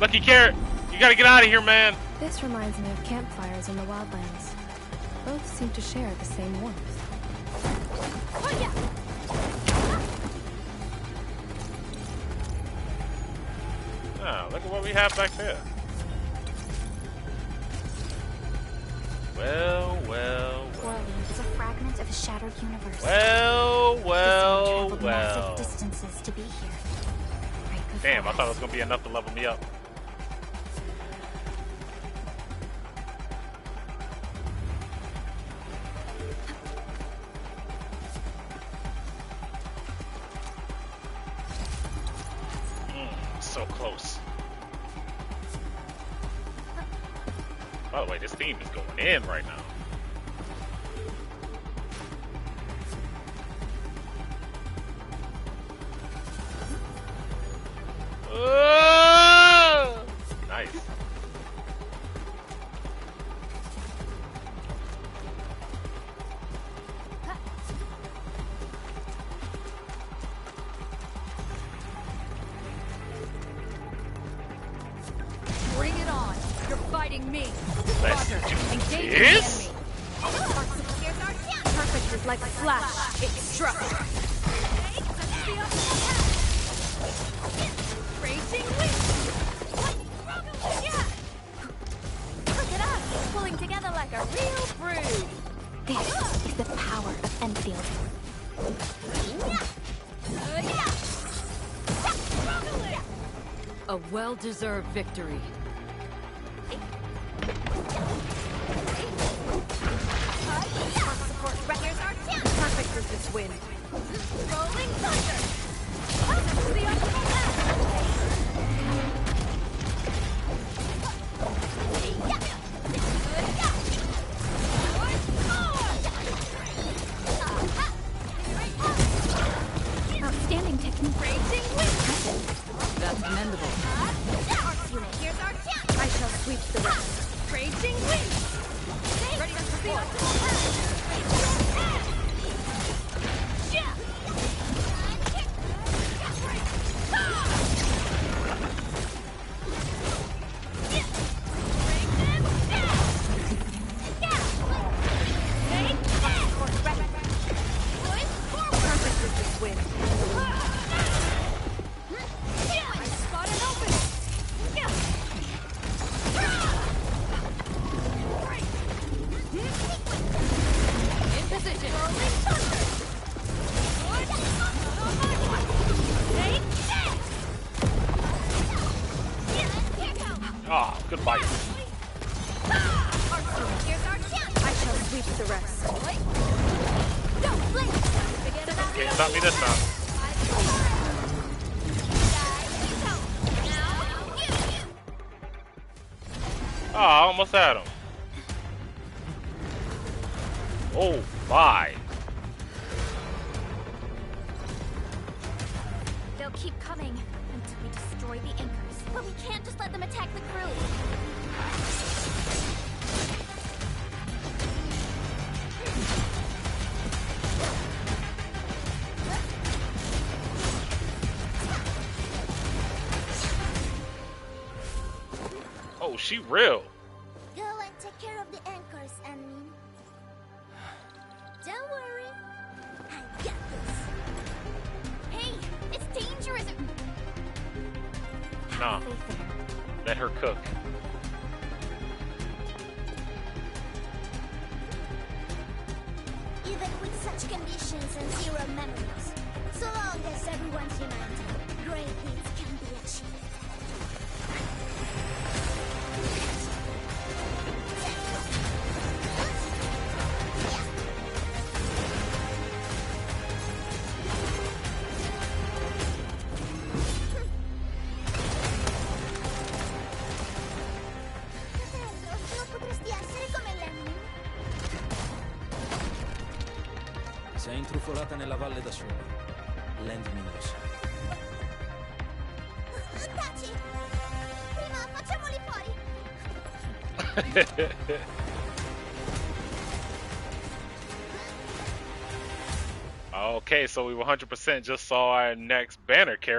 Lucky Carrot, you gotta get out of here, man. This reminds me of campfires in the wildlands. Both seem to share the same warmth. Ah, look at what we have back there. Well. It's a fragment of a shattered universe. Well. Massive distances to be here. Right. Damn, I thought it was gonna be enough to level me up. so close. By the way, this theme is going in right now. Nice. Bring it on. You're fighting me. Let's Roger. do Engage the this. enemy. Perfect is like a flash. It struck. Raging wind. Look at us, pulling together like a real brood. This is the power of Endfield. A well-deserved victory. Perfect is this win. Rolling thunder. Outstanding technique. That's commendable. Here's our chance. I shall sweep the rest. Raging wind. Ready to support. Perfect is this win. I spot an opening. In position. Ah, good fight. I shall sweep the rest. Can't stop me this time. Ah, I almost had him. Oh, my. They'll keep coming until we destroy the anchors. But we can't just let them attack the crew. Oh, she real. Go and take care of the anchors, Anmin. Don't worry. I got this. Hey, it's dangerous. Nah. Let her cook. Even with such conditions and zero memories, so long as everyone's united, great things can be achieved. No potresti essere come Lemmy? Si è intrufolata nella valle da sola. Lendimi lo sa. Taci! Prima facciamoli fuori! Okay, so we 100% just saw our next banner character.